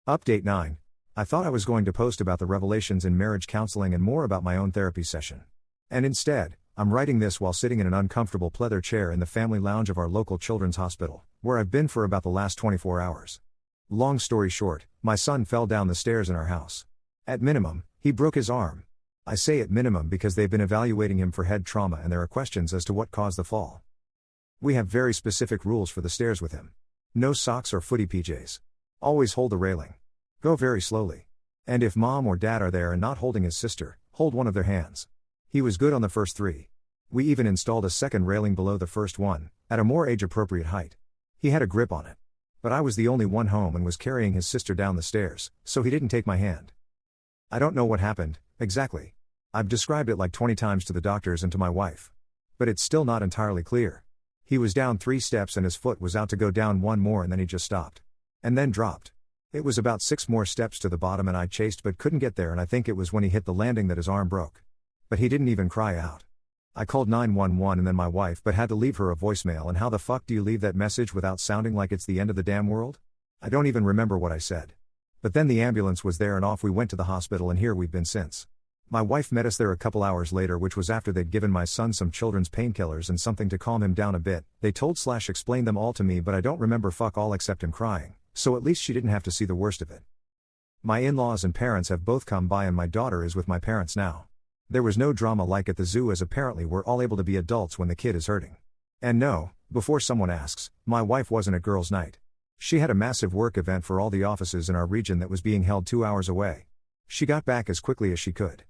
Speaker 1: Update 9. I thought I was going to post about the revelations in marriage counseling and more about my own therapy session. And instead, I'm writing this while sitting in an uncomfortable pleather chair in the family lounge of our local children's hospital, where I've been for about the last 24 hours. Long story short, my son fell down the stairs in our house. At minimum, he broke his arm. I say at minimum because they've been evaluating him for head trauma and there are questions as to what caused the fall. We have very specific rules for the stairs with him. No socks or footy PJs. Always hold the railing. Go very slowly. And if mom or dad are there and not holding his sister, hold one of their hands. He was good on the first 3. We even installed a second railing below the first one, at a more age-appropriate height. He had a grip on it. But I was the only one home and was carrying his sister down the stairs, so he didn't take my hand. I don't know what happened, exactly. I've described it like 20 times to the doctors and to my wife. But it's still not entirely clear. He was down 3 steps and his foot was out to go down 1 more and then he just stopped. And then dropped. It was about 6 more steps to the bottom and I chased but couldn't get there and I think it was when he hit the landing that his arm broke. But he didn't even cry out. I called 911 and then my wife but had to leave her a voicemail, and how the fuck do you leave that message without sounding like it's the end of the damn world? I don't even remember what I said. But then the ambulance was there and off we went to the hospital, and here we've been since. My wife met us there a couple hours later, which was after they'd given my son some children's painkillers and something to calm him down a bit. They explained them all to me, but I don't remember fuck all except him crying, so at least she didn't have to see the worst of it. My in-laws and parents have both come by and my daughter is with my parents now. There was no drama like at the zoo, as apparently we're all able to be adults when the kid is hurting. And no, before someone asks, my wife wasn't a girls' night. She had a massive work event for all the offices in our region that was being held 2 hours away. She got back as quickly as she could.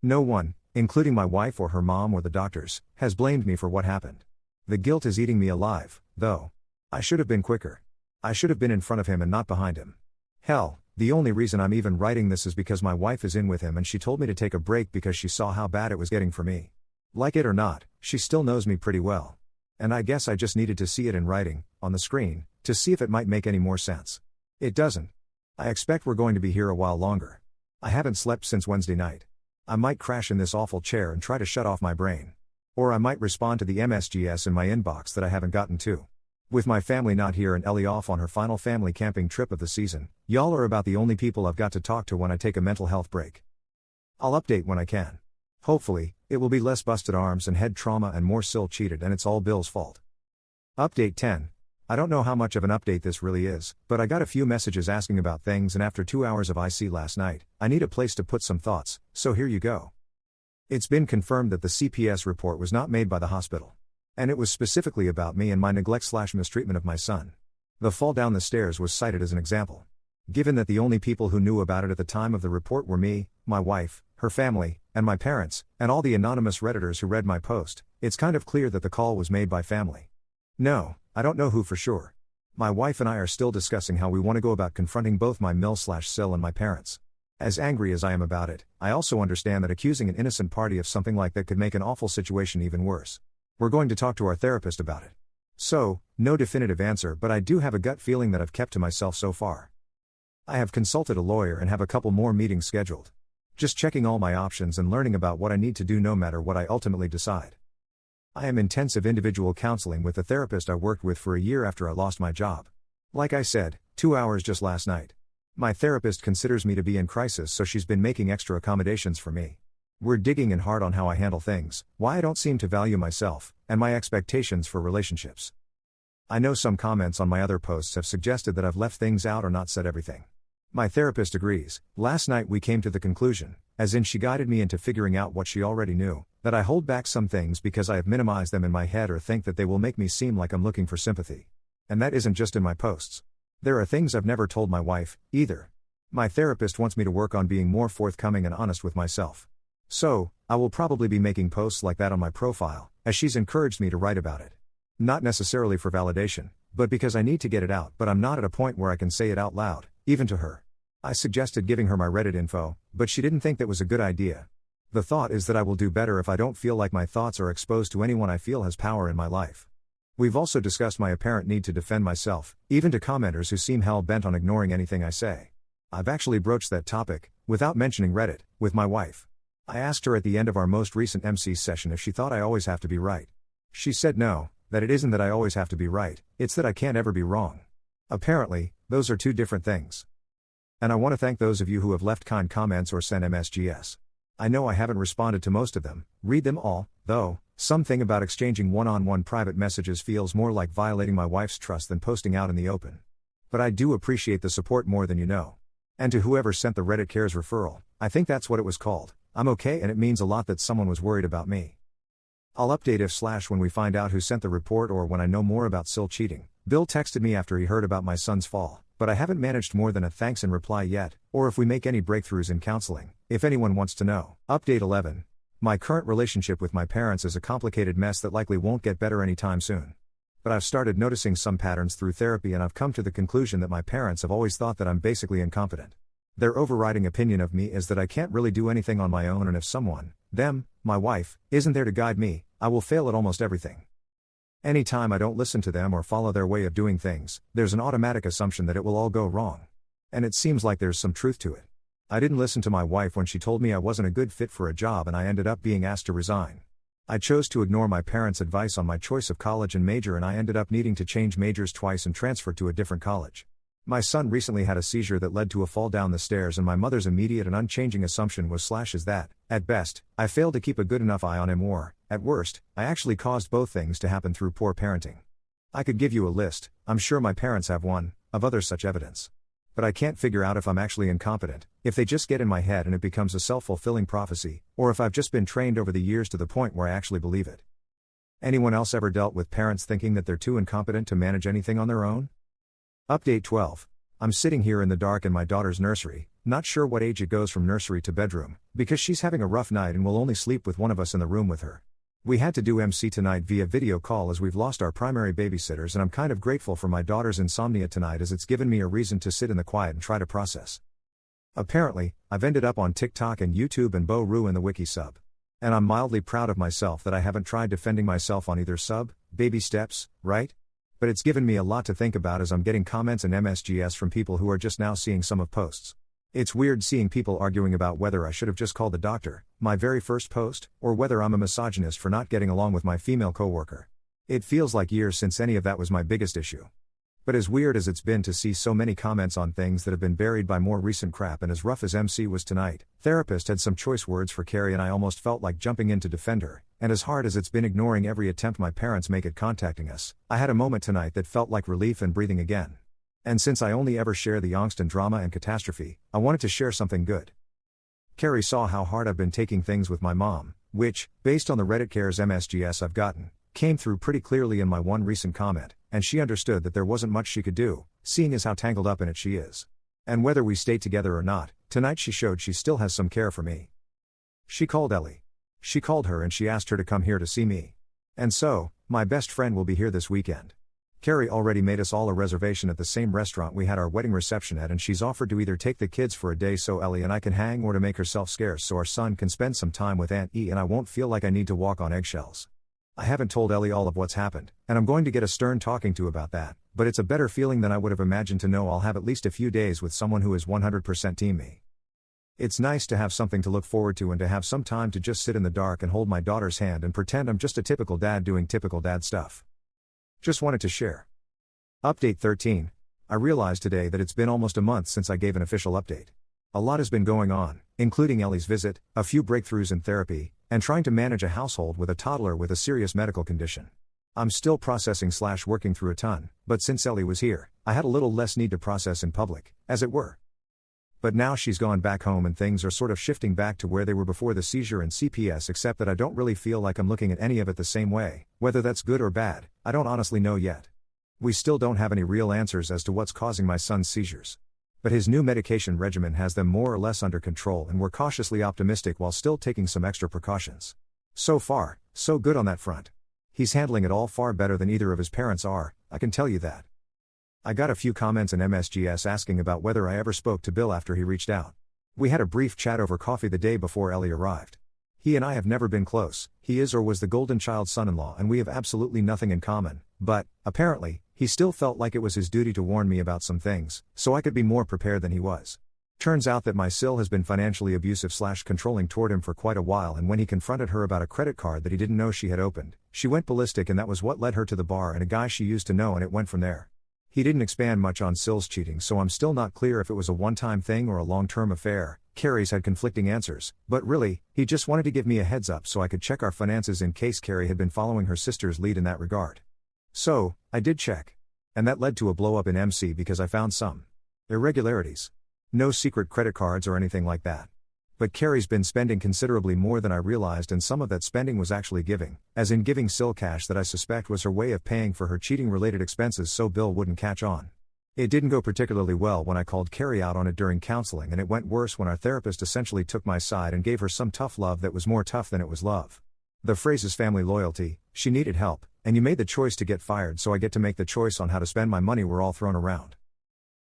Speaker 1: No one, including my wife or her mom or the doctors, has blamed me for what happened. The guilt is eating me alive, though. I should have been quicker. I should have been in front of him and not behind him. Hell, the only reason I'm even writing this is because my wife is in with him and she told me to take a break because she saw how bad it was getting for me. Like it or not, she still knows me pretty well. And I guess I just needed to see it in writing, on the screen, to see if it might make any more sense. It doesn't. I expect we're going to be here a while longer. I haven't slept since Wednesday night. I might crash in this awful chair and try to shut off my brain. Or I might respond to the MSGs in my inbox that I haven't gotten to. With my family not here and Ellie off on her final family camping trip of the season, y'all are about the only people I've got to talk to when I take a mental health break. I'll update when I can. Hopefully, it will be less busted arms and head trauma and more Sil cheated and it's all Bill's fault. Update 10. I don't know how much of an update this really is, but I got a few messages asking about things, and after 2 hours of IC last night, I need a place to put some thoughts, so here you go. It's been confirmed that the CPS report was not made by the hospital. And it was specifically about me and my neglect/mistreatment of my son. The fall down the stairs was cited as an example. Given that the only people who knew about it at the time of the report were me, my wife, her family, and my parents, and all the anonymous Redditors who read my post, it's kind of clear that the call was made by family. No, I don't know who for sure. My wife and I are still discussing how we want to go about confronting both my Mill/Sil and my parents. As angry as I am about it, I also understand that accusing an innocent party of something like that could make an awful situation even worse. We're going to talk to our therapist about it. So, no definitive answer, but I do have a gut feeling that I've kept to myself so far. I have consulted a lawyer and have a couple more meetings scheduled. Just checking all my options and learning about what I need to do no matter what I ultimately decide. I am intensive individual counseling with the therapist I worked with for a year after I lost my job. Like I said, 2 hours just last night. My therapist considers me to be in crisis, so she's been making extra accommodations for me. We're digging in hard on how I handle things, why I don't seem to value myself, and my expectations for relationships. I know some comments on my other posts have suggested that I've left things out or not said everything. My therapist agrees. Last night we came to the conclusion, as in she guided me into figuring out what she already knew, that I hold back some things because I have minimized them in my head or think that they will make me seem like I'm looking for sympathy. And that isn't just in my posts. There are things I've never told my wife, either. My therapist wants me to work on being more forthcoming and honest with myself. So, I will probably be making posts like that on my profile, as she's encouraged me to write about it. Not necessarily for validation, but because I need to get it out, but I'm not at a point where I can say it out loud, even to her. I suggested giving her my Reddit info, but she didn't think that was a good idea. The thought is that I will do better if I don't feel like my thoughts are exposed to anyone I feel has power in my life. We've also discussed my apparent need to defend myself, even to commenters who seem hell-bent on ignoring anything I say. I've actually broached that topic, without mentioning Reddit, with my wife. I asked her at the end of our most recent MC session if she thought I always have to be right. She said no, that it isn't that I always have to be right, it's that I can't ever be wrong. Apparently, those are two different things. And I want to thank those of you who have left kind comments or sent MSGs. I know I haven't responded to most of them, read them all, though. Something about exchanging one-on-one private messages feels more like violating my wife's trust than posting out in the open. But I do appreciate the support more than you know. And to whoever sent the Reddit Cares referral, I think that's what it was called. I'm okay, and it means a lot that someone was worried about me. I'll update if/when we find out who sent the report or when I know more about Sil cheating. Bill texted me after he heard about my son's fall, but I haven't managed more than a thanks in reply yet, or if we make any breakthroughs in counseling, if anyone wants to know. Update 11. My current relationship with my parents is a complicated mess that likely won't get better anytime soon. But I've started noticing some patterns through therapy, and I've come to the conclusion that my parents have always thought that I'm basically incompetent. Their overriding opinion of me is that I can't really do anything on my own, and if someone, them, my wife, isn't there to guide me, I will fail at almost everything. Anytime I don't listen to them or follow their way of doing things, there's an automatic assumption that it will all go wrong. And it seems like there's some truth to it. I didn't listen to my wife when she told me I wasn't a good fit for a job and I ended up being asked to resign. I chose to ignore my parents' advice on my choice of college and major and I ended up needing to change majors twice and transfer to a different college. My son recently had a seizure that led to a fall down the stairs and my mother's immediate and unchanging assumption was is that, at best, I failed to keep a good enough eye on him or, at worst, I actually caused both things to happen through poor parenting. I could give you a list, I'm sure my parents have one, of other such evidence. But I can't figure out if I'm actually incompetent, if they just get in my head and it becomes a self-fulfilling prophecy, or if I've just been trained over the years to the point where I actually believe it. Anyone else ever dealt with parents thinking that they're too incompetent to manage anything on their own? Update 12. I'm sitting here in the dark in my daughter's nursery, not sure what age it goes from nursery to bedroom, because she's having a rough night and will only sleep with one of us in the room with her. We had to do MC tonight via video call as we've lost our primary babysitters and I'm kind of grateful for my daughter's insomnia tonight as it's given me a reason to sit in the quiet and try to process. Apparently, I've ended up on TikTok and YouTube and Bo-Roo in the wiki sub. And I'm mildly proud of myself that I haven't tried defending myself on either sub, baby steps, right? But it's given me a lot to think about as I'm getting comments and MSGS from people who are just now seeing some of posts. It's weird seeing people arguing about whether I should have just called the doctor, my very first post, or whether I'm a misogynist for not getting along with my female coworker. It feels like years since any of that was my biggest issue. But as weird as it's been to see so many comments on things that have been buried by more recent crap and as rough as MC was tonight, therapist had some choice words for Carrie and I almost felt like jumping in to defend her, and as hard as it's been ignoring every attempt my parents make at contacting us, I had a moment tonight that felt like relief and breathing again. And since I only ever share the angst and drama and catastrophe, I wanted to share something good. Carrie saw how hard I've been taking things with my mom, which, based on the Reddit Cares MSGS I've gotten, came through pretty clearly in my one recent comment, and she understood that there wasn't much she could do, seeing as how tangled up in it she is. And whether we stay together or not, tonight she showed she still has some care for me. She called Ellie. She called her and she asked her to come here to see me. And so, my best friend will be here this weekend. Carrie already made us all a reservation at the same restaurant we had our wedding reception at and she's offered to either take the kids for a day so Ellie and I can hang or to make herself scarce so our son can spend some time with Aunt E and I won't feel like I need to walk on eggshells. I haven't told Ellie all of what's happened, and I'm going to get a stern talking to about that, but it's a better feeling than I would have imagined to know I'll have at least a few days with someone who is 100% team me. It's nice to have something to look forward to and to have some time to just sit in the dark and hold my daughter's hand and pretend I'm just a typical dad doing typical dad stuff. Just wanted to share. Update 13. I realized today that it's been almost a month since I gave an official update. A lot has been going on, including Ellie's visit, a few breakthroughs in therapy, and trying to manage a household with a toddler with a serious medical condition. I'm still processing/working through a ton, but since Ellie was here, I had a little less need to process in public, as it were. But now she's gone back home and things are sort of shifting back to where they were before the seizure and CPS, except that I don't really feel like I'm looking at any of it the same way. Whether that's good or bad, I don't honestly know yet. We still don't have any real answers as to what's causing my son's seizures. But his new medication regimen has them more or less under control and we're cautiously optimistic while still taking some extra precautions. So far, so good on that front. He's handling it all far better than either of his parents are, I can tell you that. I got a few comments in MSGS asking about whether I ever spoke to Bill after he reached out. We had a brief chat over coffee the day before Ellie arrived. He and I have never been close, he is or was the golden child son-in-law and we have absolutely nothing in common, but, apparently, he still felt like it was his duty to warn me about some things, so I could be more prepared than he was. Turns out that my Sil has been financially abusive/controlling toward him for quite a while and when he confronted her about a credit card that he didn't know she had opened, she went ballistic and that was what led her to the bar and a guy she used to know and it went from there. He didn't expand much on Sil's cheating so I'm still not clear if it was a one-time thing or a long-term affair. Carrie's had conflicting answers, but really, he just wanted to give me a heads up so I could check our finances in case Carrie had been following her sister's lead in that regard. So, I did check. And that led to a blow-up in MC because I found some irregularities. No secret credit cards or anything like that. But Carrie's been spending considerably more than I realized and some of that spending was actually giving, as in giving Sil cash that I suspect was her way of paying for her cheating-related expenses so Bill wouldn't catch on. It didn't go particularly well when I called Carrie out on it during counseling and it went worse when our therapist essentially took my side and gave her some tough love that was more tough than it was love. The phrase is family loyalty, she needed help, and you made the choice to get fired so I get to make the choice on how to spend my money were all thrown around.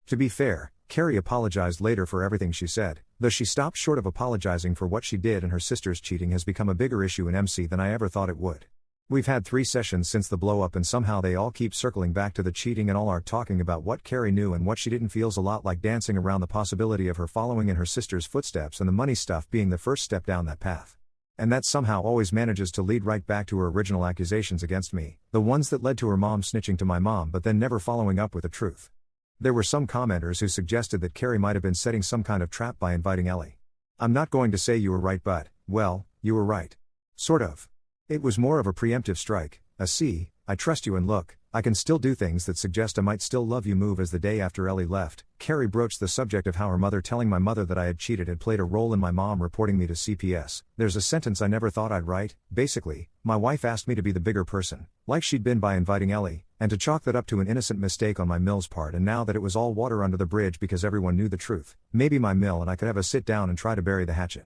Speaker 1: To be fair, Carrie apologized later for everything she said, though she stopped short of apologizing for what she did and her sister's cheating has become a bigger issue in MC than I ever thought it would. We've had 3 sessions since the blow up and somehow they all keep circling back to the cheating and all are talking about what Carrie knew and what she didn't. Feels a lot like dancing around the possibility of her following in her sister's footsteps and the money stuff being the first step down that path. And that somehow always manages to lead right back to her original accusations against me, the ones that led to her mom snitching to my mom but then never following up with the truth. There were some commenters who suggested that Carrie might have been setting some kind of trap by inviting Ellie. I'm not going to say you were right but, well, you were right. Sort of. It was more of a preemptive strike, see, I trust you and look, I can still do things that suggest I might still love you move. As the day after Ellie left, Carrie broached the subject of how her mother telling my mother that I had cheated had played a role in my mom reporting me to CPS. There's a sentence I never thought I'd write. Basically, my wife asked me to be the bigger person, like she'd been by inviting Ellie, and to chalk that up to an innocent mistake on my Mill's part, and now that it was all water under the bridge because everyone knew the truth, maybe my Mill and I could have a sit down and try to bury the hatchet.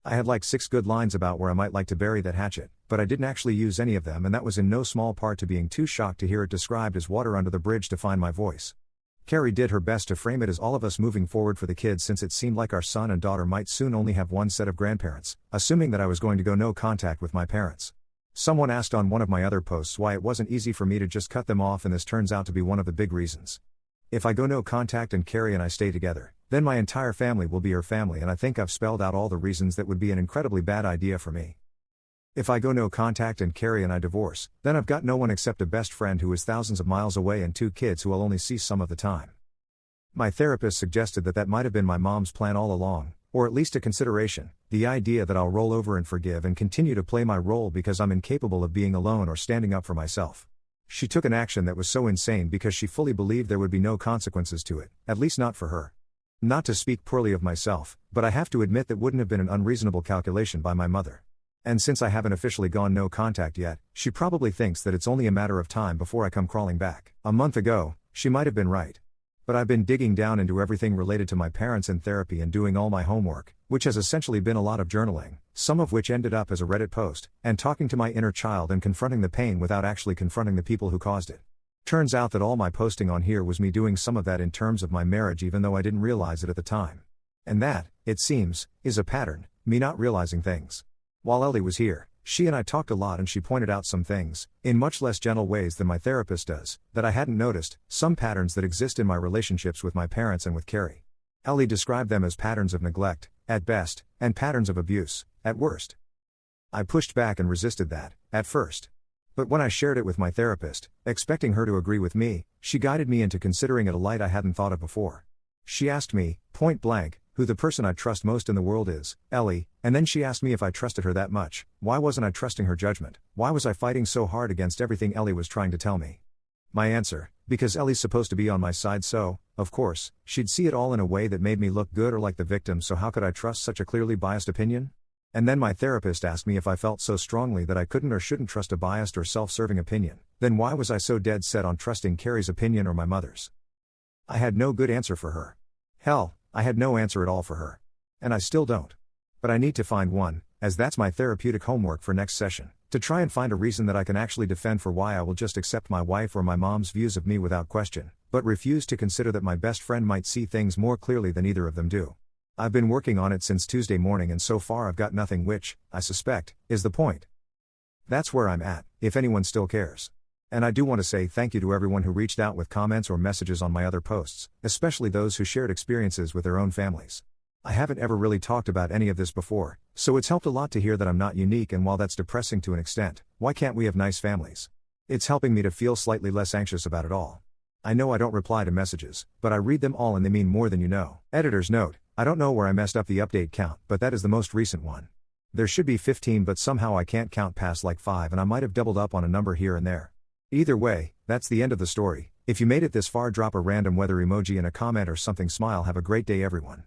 Speaker 1: I had like 6 good lines about where I might like to bury that hatchet, but I didn't actually use any of them, and that was in no small part to being too shocked to hear it described as water under the bridge to find my voice. Carrie did her best to frame it as all of us moving forward for the kids, since it seemed like our son and daughter might soon only have one set of grandparents, assuming that I was going to go no contact with my parents. Someone asked on one of my other posts why it wasn't easy for me to just cut them off, and this turns out to be one of the big reasons. If I go no contact and Carrie and I stay together, then my entire family will be her family, and I think I've spelled out all the reasons that would be an incredibly bad idea for me. If I go no contact and Carrie and I divorce, then I've got no one except a best friend who is thousands of miles away and 2 kids who I'll only see some of the time. My therapist suggested that that might have been my mom's plan all along, or at least a consideration, the idea that I'll roll over and forgive and continue to play my role because I'm incapable of being alone or standing up for myself. She took an action that was so insane because she fully believed there would be no consequences to it, at least not for her. Not to speak poorly of myself, but I have to admit that wouldn't have been an unreasonable calculation by my mother. And since I haven't officially gone no contact yet, she probably thinks that it's only a matter of time before I come crawling back. A month ago, she might have been right. But I've been digging down into everything related to my parents in therapy and doing all my homework, which has essentially been a lot of journaling, some of which ended up as a Reddit post, and talking to my inner child and confronting the pain without actually confronting the people who caused it. Turns out that all my posting on here was me doing some of that in terms of my marriage, even though I didn't realize it at the time. And that, it seems, is a pattern, me not realizing things. While Ellie was here, she and I talked a lot and she pointed out some things, in much less gentle ways than my therapist does, that I hadn't noticed, some patterns that exist in my relationships with my parents and with Carrie. Ellie described them as patterns of neglect, at best, and patterns of abuse, at worst. I pushed back and resisted that, at first. But when I shared it with my therapist, expecting her to agree with me, she guided me into considering it a light I hadn't thought of before. She asked me, point blank, who the person I trust most in the world is, Ellie, and then she asked me if I trusted her that much. Why wasn't I trusting her judgment? Why was I fighting so hard against everything Ellie was trying to tell me? My answer, because Ellie's supposed to be on my side, so, of course, she'd see it all in a way that made me look good or like the victim, so how could I trust such a clearly biased opinion? And then my therapist asked me if I felt so strongly that I couldn't or shouldn't trust a biased or self-serving opinion, then why was I so dead set on trusting Carrie's opinion or my mother's? I had no good answer for her. Hell, I had no answer at all for her. And I still don't. But I need to find one, as that's my therapeutic homework for next session, to try and find a reason that I can actually defend for why I will just accept my wife or my mom's views of me without question, but refuse to consider that my best friend might see things more clearly than either of them do. I've been working on it since Tuesday morning and so far I've got nothing, which, I suspect, is the point. That's where I'm at, if anyone still cares. And I do want to say thank you to everyone who reached out with comments or messages on my other posts, especially those who shared experiences with their own families. I haven't ever really talked about any of this before, so it's helped a lot to hear that I'm not unique, and while that's depressing to an extent, why can't we have nice families? It's helping me to feel slightly less anxious about it all. I know I don't reply to messages, but I read them all and they mean more than you know. Editor's note, I don't know where I messed up the update count, but that is the most recent one. There should be 15, but somehow I can't count past like 5, and I might have doubled up on a number here and there. Either way, that's the end of the story. If you made it this far, drop a random weather emoji in a comment or something. Smile. Have a great day, everyone.